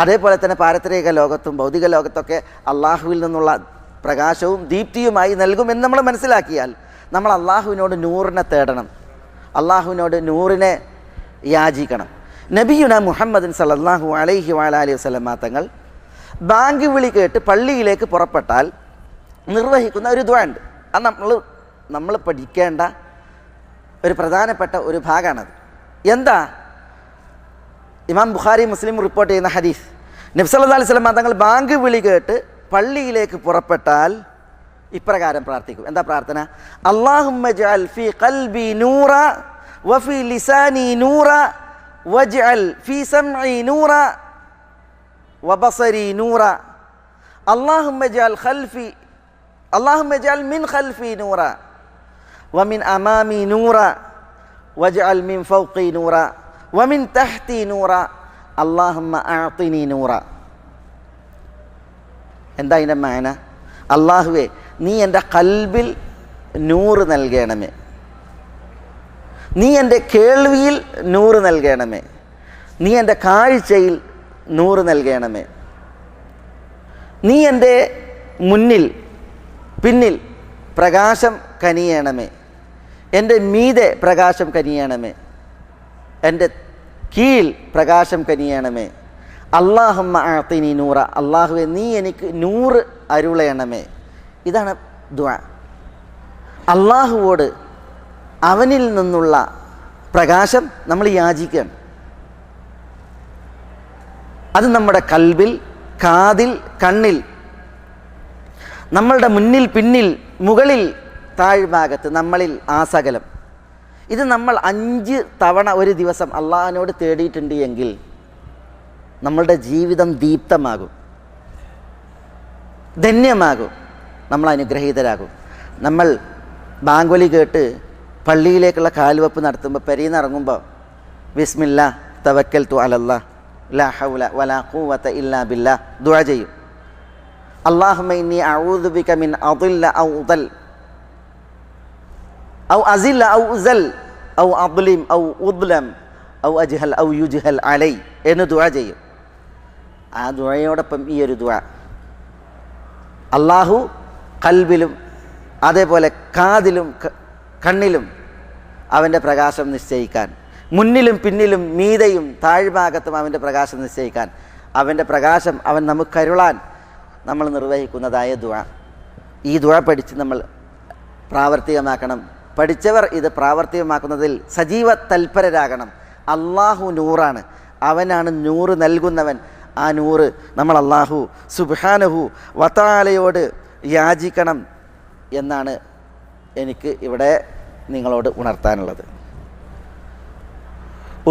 അതേപോലെ തന്നെ പാരത്രിക ലോകത്തും ഭൗതിക ലോകത്തൊക്കെ അള്ളാഹുവിൽ നിന്നുള്ള പ്രകാശവും ദീപ്തിയുമായി നൽകുമെന്ന് നമ്മൾ മനസ്സിലാക്കിയാൽ നമ്മൾ അള്ളാഹുവിനോട് നൂറിനെ തേടണം, അള്ളാഹുവിനോട് നൂറിനെ യാചിക്കണം. നബിയുന മുഹമ്മദ് സല്ലല്ലാഹു അലൈഹി വഅലൈഹി വസല്ലം തങ്ങൾ ബാങ്ക് വിളി കേട്ട് പള്ളിയിലേക്ക് പുറപ്പെട്ടാൽ നിർവഹിക്കുന്ന ഒരു ദുആ ഉണ്ട്. അത് നമ്മൾ പഠിക്കേണ്ട ഒരു പ്രധാനപ്പെട്ട ഒരു ഭാഗമാണത്. എന്താ? ഇമാം ബുഖാരി മുസ്ലിം റിപ്പോർട്ട് ചെയ്യുന്ന ഹദീസ്, നബി സല്ലല്ലാഹു അലൈഹി വസല്ലം തങ്ങൾ ബാങ്ക് വിളി കേട്ട് പള്ളിയിലേക്ക് പുറപ്പെട്ടാൽ ഇപ്രകാരം പ്രാർത്ഥിക്കും. എന്താ പ്രാർത്ഥന? അല്ലാഹുമ്മ ജഅൽ ഫീ ഖൽബി നൂറ വഫീ ലിസാനി നൂറ വജ്അൽ ഫീ സമഇ നൂറ വബസരി നൂറ അല്ലാഹുമ്മ ജഅൽ മിൻ ഖൽഫി നൂറ വമിൻ അമാമി നൂറ വജ്അൽ മിൻ ഫൗഖി നൂറ വമിൻ തഹ്തി നൂറ അല്ലാഹുമ്മ അഅ്തിനി നൂറ. എന്താ ഇതിൻ്റെ മാന? അള്ളാഹുവേ, നീ എൻ്റെ കൽബിൽ നൂറ് നൽകണമേ, നീ എൻ്റെ കേൾവിയിൽ നൂറ് നൽകണമേ, നീ എൻ്റെ കാഴ്ചയിൽ നൂറ് നൽകണമേ, നീ എൻ്റെ മുന്നിൽ പിന്നിൽ പ്രകാശം കനിയണമേ, എൻ്റെ മീതെ പ്രകാശം കനിയണമേ, എൻ്റെ കീഴിൽ പ്രകാശം കനിയണമേ. അല്ലാഹുമ്മ അഅ്തിനി നൂറ, അള്ളാഹുവെ നീ എനിക്ക് നൂറ് അരുളയണമേ. ഇതാണ് ദുആ. അള്ളാഹുവോട് അവനിൽ നിന്നുള്ള പ്രകാശം നമ്മൾ യാചിക്കുകയാണ്. അത് നമ്മുടെ കൽബിൽ, കാതിൽ, കണ്ണിൽ, നമ്മളുടെ മുന്നിൽ, പിന്നിൽ, മുകളിൽ, താഴ്ഭാഗത്ത്, നമ്മളിൽ ആസകലം. ഇത് നമ്മൾ 5 തവണ ഒരു ദിവസം അള്ളാഹിനോട് തേടിയിട്ടുണ്ട് എങ്കിൽ നമ്മളുടെ ജീവിതം ദീപ്തമാകും, ധന്യമാകും, നമ്മൾ അനുഗ്രഹീതരാകും. നമ്മൾ ബാങ്കുലി കേട്ട് പള്ളിയിലേക്കുള്ള കാൽവെപ്പ് നടത്തുമ്പോൾ, പെരീന്ന് ഇറങ്ങുമ്പോൾ ബിസ്മില്ലാ തവക്കൽതു അലല്ലാഹ് ലാ ഹൗല വലാ ഖുവത ഇല്ലാ ബില്ലാഹ് ദുആ ചെയ്യും. അല്ലാഹുമ്മ ഇന്നി അഊദു ബിക മിൻ അദില്ല ഔ ഉദൽ ഔ അസില്ല ഔ ഉസൽ ഔ അദ്ലിം ഔ ഉദ്ലം ഔ അജ്ഹൽ ഔ യുജ്ഹൽ അലൈ എന്ന് ദുആ ചെയ്യും. ആ ദുആയോടൊപ്പം ഈ ഒരു ദുആ, അള്ളാഹു കൽബിലും അതേപോലെ കാതിലും കണ്ണിലും അവൻ്റെ പ്രകാശം നിശ്ചയിക്കാൻ, മുന്നിലും പിന്നിലും മീതയും താഴ്ഭാഗത്തും അവൻ്റെ പ്രകാശം നിശ്ചയിക്കാൻ, അവൻ്റെ പ്രകാശം അവൻ നമുക്കരുളാൻ നമ്മൾ നിർവഹിക്കുന്നതായ ദുആ. ഈ ദുആ പഠിച്ച് നമ്മൾ പ്രാവർത്തികമാക്കണം. പഠിച്ചവർ ഇത് പ്രാവർത്തികമാക്കുന്നതിൽ സജീവ തൽപരരാകണം. അള്ളാഹു നൂറാണ്, അവനാണ് നൂറ് നൽകുന്നവൻ. ആ നൂറ് നമ്മൾ അള്ളാഹു സുബ്ഹാനഹു വ തആലയോട് യാചിക്കണം എന്നാണ് എനിക്ക് ഇവിടെ നിങ്ങളോട് ഉണർത്താനുള്ളത്.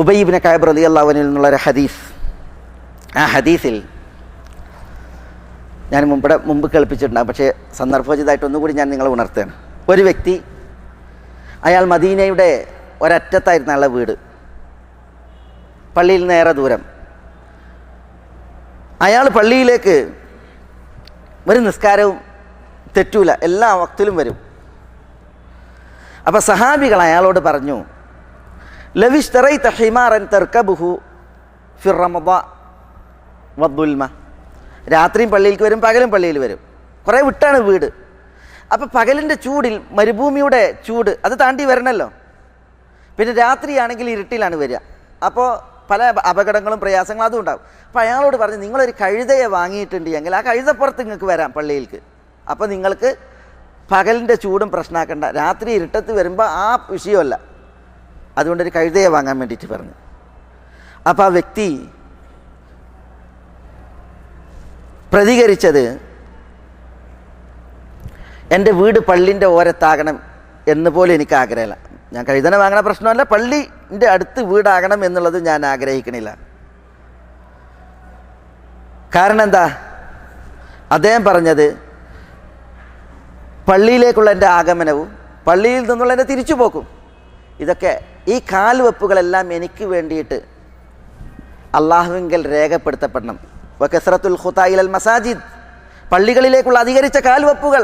ഉബയ്യ് ഇബ്നു കഅബ് റളിയല്ലാഹു അൻഹു നിന്നുള്ളൊരു ഹദീസ്. ആ ഹദീസിൽ ഞാൻ മുമ്പ് കേൾപ്പിച്ചിട്ടുണ്ടാകും, പക്ഷേ സന്ദർഭോചിതമായിട്ട് ഒന്നുകൂടി ഞാൻ നിങ്ങളെ ഉണർത്തുകയാണ്. ഒരു വ്യക്തി, അയാൾ മദീനയുടെ ഒരറ്റത്തായിരുന്നു അയാളുടെ വീട്, പള്ളിയിൽ നിന്ന് ഏറെ ദൂരം. അയാൾ പള്ളിയിലേക്ക് ഒരു നിസ്കാരവും തെറ്റൂല, എല്ലാ വക്തിലും വരും. അപ്പോൾ സഹാബികൾ അയാളോട് പറഞ്ഞു, ലവിഷ്തറൈത ഹിമാറൻ തർക്കബുഹു ഫിർ റമദാ വദ്ദുൽമ. രാത്രിയും പള്ളിയിലേക്ക് വരും, പകലും പള്ളിയിൽ വരും. കുറേ വിട്ടാണ് വീട്. അപ്പോൾ പകലിൻ്റെ ചൂടിൽ, മരുഭൂമിയുടെ ചൂട് അത് താണ്ടി വരണമല്ലോ. പിന്നെ രാത്രിയാണെങ്കിൽ ഇരുട്ടിലാണ് വരിക. അപ്പോൾ പല അപകടങ്ങളും പ്രയാസങ്ങളും അതും ഉണ്ടാകും. അപ്പോൾ അയാളോട് പറഞ്ഞു, നിങ്ങളൊരു കഴുതയെ വാങ്ങിയിട്ടുണ്ട് എങ്കിൽ ആ കഴുതപ്പുറത്ത് നിങ്ങൾക്ക് വരാം പള്ളിയിലേക്ക്. അപ്പോൾ നിങ്ങൾക്ക് പകലിൻ്റെ ചൂടും പ്രശ്നമാക്കണ്ട, രാത്രി ഇരുട്ടത്ത് വരുമ്പോൾ ആ വിഷയമല്ല. അതുകൊണ്ടൊരു കഴുതയെ വാങ്ങാൻ വേണ്ടിയിട്ട് പറഞ്ഞു. അപ്പോൾ ആ വ്യക്തി പ്രതികരിച്ചത്, എൻ്റെ വീട് പള്ളിൻ്റെ ഓരത്താകണം എന്ന് പോലും എനിക്ക് ആഗ്രഹമില്ല. ഞാൻ കഴുതനെ വാങ്ങണ പ്രശ്നമല്ല, പള്ളിൻ്റെ അടുത്ത് വീടാകണം എന്നുള്ളത് ഞാൻ ആഗ്രഹിക്കണില്ല. കാരണം എന്താ? അദ്ദേഹം പറഞ്ഞത് പള്ളിയിലേക്കുള്ള എൻ്റെ ആഗമനവും പള്ളിയിൽ നിന്നുള്ള എൻ്റെ തിരിച്ചുപോക്കും, ഇതൊക്കെ ഈ കാൽവെപ്പുകളെല്ലാം എനിക്ക് വേണ്ടിയിട്ട് അള്ളാഹുവിങ്കൽ രേഖപ്പെടുത്തപ്പെടണം. വകസ്റത്തുൽ ഖുതാഇൽ അൽ മസാജിദ്, പള്ളികളിലേക്കുള്ള അധികരിച്ച കാൽവെപ്പുകൾ.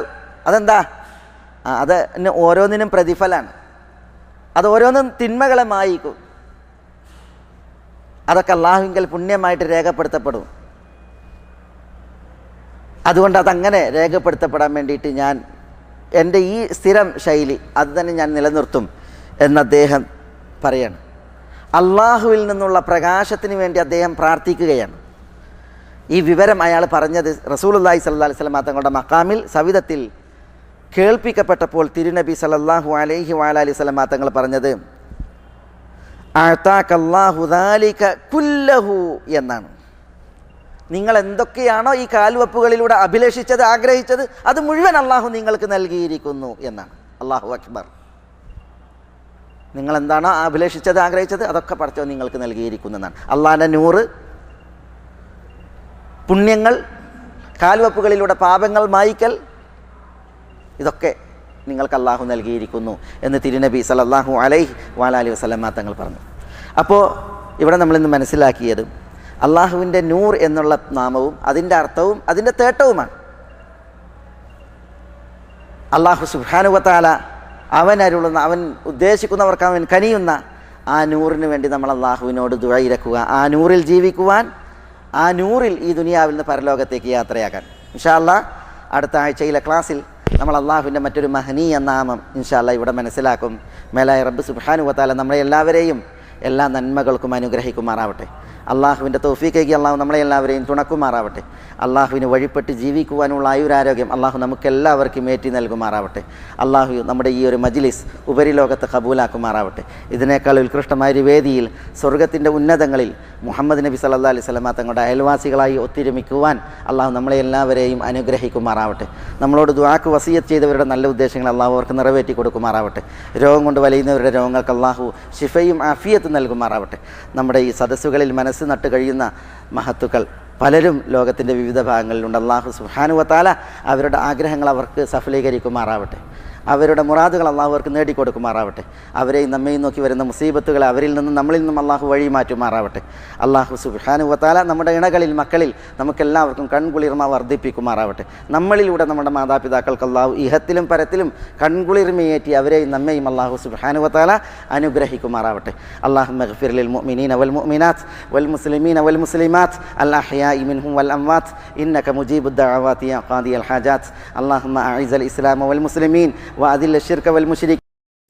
അതെന്താ? അത് ഓരോന്നിനും പ്രതിഫലമാണ്. അത് ഓരോന്നും തിന്മകളെ മായിക്കും. അതൊക്കെ അള്ളാഹുവിങ്കൽ പുണ്യമായിട്ട് രേഖപ്പെടുത്തപ്പെടും. അതുകൊണ്ട് അതങ്ങനെ രേഖപ്പെടുത്തപ്പെടാൻ വേണ്ടിയിട്ട് ഞാൻ എൻ്റെ ഈ സ്ഥിരം ശൈലി അത് തന്നെ ഞാൻ നിലനിർത്തും എന്ന് അദ്ദേഹം പറയാണ്. അള്ളാഹുവിൽ നിന്നുള്ള പ്രകാശത്തിന് വേണ്ടി അദ്ദേഹം പ്രാർത്ഥിക്കുകയാണ്. ഈ വിവരം അയാൾ പറഞ്ഞത് റസൂലുള്ളാഹി സ്വല്ലല്ലാഹി അലൈഹി വസല്ലം തങ്ങളുടെ മഖാമിൽ സവിധത്തിൽ കേൾപ്പിക്കപ്പെട്ടപ്പോൾ തിരുനബി സല്ലല്ലാഹു അലൈഹി വഅലൈഹി വസല്ലം തങ്ങൾ പറഞ്ഞത് അഅതാകല്ലാഹു ദാലിക കുല്ലഹു എന്നാണ്. നിങ്ങൾ എന്തൊക്കെയാണോ ഈ കാൽവെപ്പുകളിലൂടെ അഭിലഷിച്ചത്, ആഗ്രഹിച്ചത്, അത് മുഴുവൻ അള്ളാഹു നിങ്ങൾക്ക് നൽകിയിരിക്കുന്നു എന്നാണ്. അല്ലാഹു അക്ബർ. നിങ്ങൾ എന്താണോ അഭിലഷിച്ചത്, ആഗ്രഹിച്ചത്, അതൊക്കെ പടച്ചവൻ നിങ്ങൾക്ക് നൽകിയിരിക്കുന്നു എന്നാണ്. അള്ളാഹിൻ്റെ നൂറ്, പുണ്യങ്ങൾ, കാൽവെപ്പുകളിലൂടെ പാപങ്ങൾ മായ്ക്കൽ, ഇതൊക്കെ നിങ്ങൾക്ക് അള്ളാഹു നൽകിയിരിക്കുന്നു എന്ന് തിരുനബി സല്ലല്ലാഹു അലൈഹി വഅലൈഹി വസല്ലം തങ്ങൾ പറഞ്ഞു. അപ്പോൾ ഇവിടെ നമ്മളിന്ന് മനസ്സിലാക്കിയത് അള്ളാഹുവിൻ്റെ നൂർ എന്നുള്ള നാമവും അതിൻ്റെ അർത്ഥവും അതിൻ്റെ തേട്ടവുമാണ്. അള്ളാഹു സുബ്ഹാനഹു വ തആല അവൻ അരുളുന്ന, അവൻ ഉദ്ദേശിക്കുന്നവർക്ക് അവൻ കനിയുന്ന ആ നൂറിന് വേണ്ടി നമ്മൾ അള്ളാഹുവിനോട് ദുആ ഇരക്കുക, ആ നൂറിൽ ജീവിക്കുവാൻ, ആ നൂറിൽ ഈ ദുനിയാവിൽ നിന്ന് പരലോകത്തേക്ക് യാത്രയാക്കാൻ. ഇൻഷാ അല്ലാഹ് അടുത്ത ആഴ്ചയിലെ ക്ലാസ്സിൽ നമ്മൾ അള്ളാഹുവിൻ്റെ മറ്റൊരു മഹനീയ നാമം ഇൻഷാ അല്ലാഹ് ഇവിടെ മനസ്സിലാക്കും. മേലായ റബ്ബ് സുബ്ഹാനഹു വ തആല നമ്മളെ എല്ലാവരെയും എല്ലാ നന്മകൾക്കും അനുഗ്രഹിക്കുമാറാവട്ടെ. അള്ളാഹുവിൻ്റെ തൗഫീഖേക്ക് അള്ളാഹു നമ്മളെ എല്ലാവരെയും തുണക്കുമാറാവട്ടെ. അള്ളാഹുവിന് വഴിപ്പെട്ട് ജീവിക്കുവാനുള്ള ആയുരാരോഗ്യം അള്ളാഹു നമുക്കെല്ലാവർക്കും ഏറ്റി നൽകുമാറാവട്ടെ. അള്ളാഹു നമ്മുടെ ഈ ഒരു മജ്ലിസ് ഉപരിലോകത്ത് ഖബൂലാക്കുമാറാവട്ടെ. ഇതിനേക്കാൾ ഉത്കൃഷ്ടമായൊരു വേദിയിൽ സ്വർഗത്തിൻ്റെ ഉന്നതങ്ങളിൽ മുഹമ്മദ് നബി സല്ലല്ലാഹു അലൈഹി വസല്ലം തങ്ങളുടെ അയൽവാസികളായി ഒത്തൊരുമിക്കുവാൻ അള്ളാഹു നമ്മളെ എല്ലാവരെയും അനുഗ്രഹിക്കുമാറാവട്ടെ. നമ്മളോട് ദുആക്ക് വസിയത്ത് ചെയ്തവരുടെ നല്ല ഉദ്ദേശങ്ങൾ അള്ളാഹു അവർക്ക് നിറവേറ്റി കൊടുക്കുമാറാവട്ടെ. രോഗം കൊണ്ട് വലയുന്നവരുടെ രോഗങ്ങൾക്ക് അള്ളാഹു ശിഫയും ആഫിയത്തും നൽകുമാറാവട്ടെ. നമ്മുടെ ഈ സദസ്സുകളിൽ മനസ്സ് നട്ട് കഴിയുന്ന മഹത്തുക്കൾ പലരും ലോകത്തിൻ്റെ വിവിധ ഭാഗങ്ങളിലുണ്ട്. അല്ലാഹു സുബ്ഹാനഹു വ തആല അവരുടെ ആഗ്രഹങ്ങൾ അവർക്ക് സഫലീകരിക്കുമാറാവട്ടെ. അവരുടെ മുറാദുകൾ അള്ളാഹു അവർക്ക് നേടിക്കൊടുക്കുമാറാവട്ടെ. അവരെയും നമ്മയും നോക്കി വരുന്ന മുസീബത്തുകൾ അവരിൽ നിന്നും നമ്മളിൽ നിന്നും അള്ളാഹു വഴി മാറ്റുമാറാവട്ടെ. അള്ളാഹു സുബ്ഹാനഹു വ തആല നമ്മുടെ ഇണകളിൽ, മക്കളിൽ നമുക്കെല്ലാവർക്കും കൺകുളിർമ വർദ്ധിപ്പിക്കുമാറാവട്ടെ. നമ്മളിലൂടെ നമ്മുടെ മാതാപിതാക്കൾക്ക് അള്ളാഹു ഇഹത്തിലും പരത്തിലും കൺകുളിർമയേറ്റി അവരെയും നമ്മയും അള്ളാഹു സുബ്ഹാനഹു വ തആല അനുഗ്രഹിക്കുമാറാവട്ടെ. അല്ലാഹുമ്മ ഗ്ഫിർ ലിൽ മുഅ്മിനീന വൽ മുഅ്മിനാത്ത് വൽ മുസ്ലിമീന വൽ മുസ്ലിമാത്ത് അൽ അഹ്യാഇ മിൻഹും വൽ അംവാത്ത് ഇന്നക മുജീബുദ് ദഅവാതി യാ ഖാദിയൽ ഹാജാത്ത്. അല്ലാഹുമ്മ അഇസ്സൽ ഇസ്ലാമ വൽ മുസ്ലിമീൻ وأذل الشرك والمشرك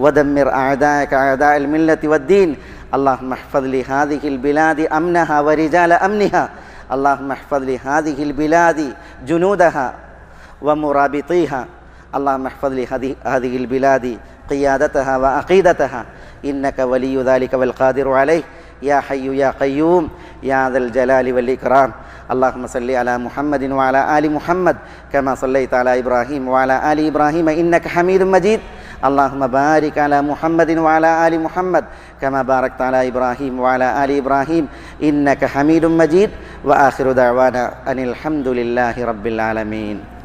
ودمر أعداءك أعداء الملة والدين. اللهم احفظ لهذه البلاد أمنها ورجال أمنها. اللهم احفظ لهذه البلاد جنودها ومرابطيها. اللهم احفظ لهذه البلاد قيادتها وعقيدتها إنك ولي ذلك والقادر عليه يا حي يا قيوم يا ذا الجلال والإكرام. اللهم صل على محمد وعلى آل محمد كما صليت على إبراهيم وعلى آل إبراهيم إنك حميد مجيد. اللهم بارك على محمد وعلى آل محمد كما باركت على إبراهيم وعلى آل إبراهيم إنك حميد مجيد. وآخر دعوانا أن الحمد لله رب العالمين.